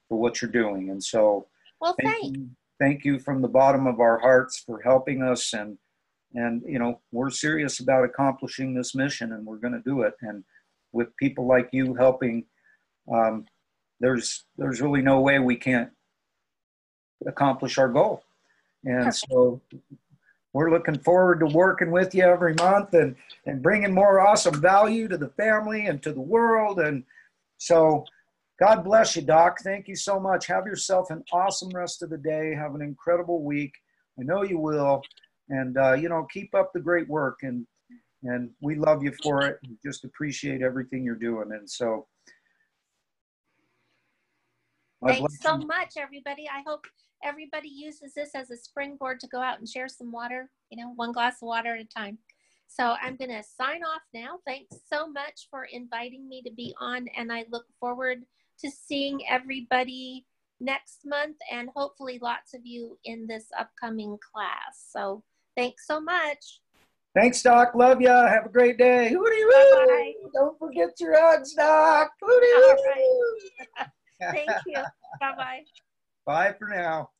for what you're doing. And so, well, thank you from the bottom of our hearts for helping us. And you know, we're serious about accomplishing this mission, and we're going to do it. And with people like you helping, there's really no way we can't accomplish our goal. And so we're looking forward to working with you every month and bringing more awesome value to the family and to the world. And so God bless you, Doc. Thank you so much. Have yourself an awesome rest of the day. Have an incredible week. I know you will. And, you know, keep up the great work. And we love you for it. We just appreciate everything you're doing. And so, Thanks so much, everybody. I hope everybody uses this as a springboard to go out and share some water, you know, one glass of water at a time. So I'm going to sign off now. Thanks so much for inviting me to be on, and I look forward to seeing everybody next month and hopefully lots of you in this upcoming class. So thanks so much. Thanks, Doc. Love ya. Have a great day. HooDeeHoooo. Bye-bye. Don't forget your hugs, Doc. HooDeeHoooo. All right. Thank you. Bye-bye. Bye for now.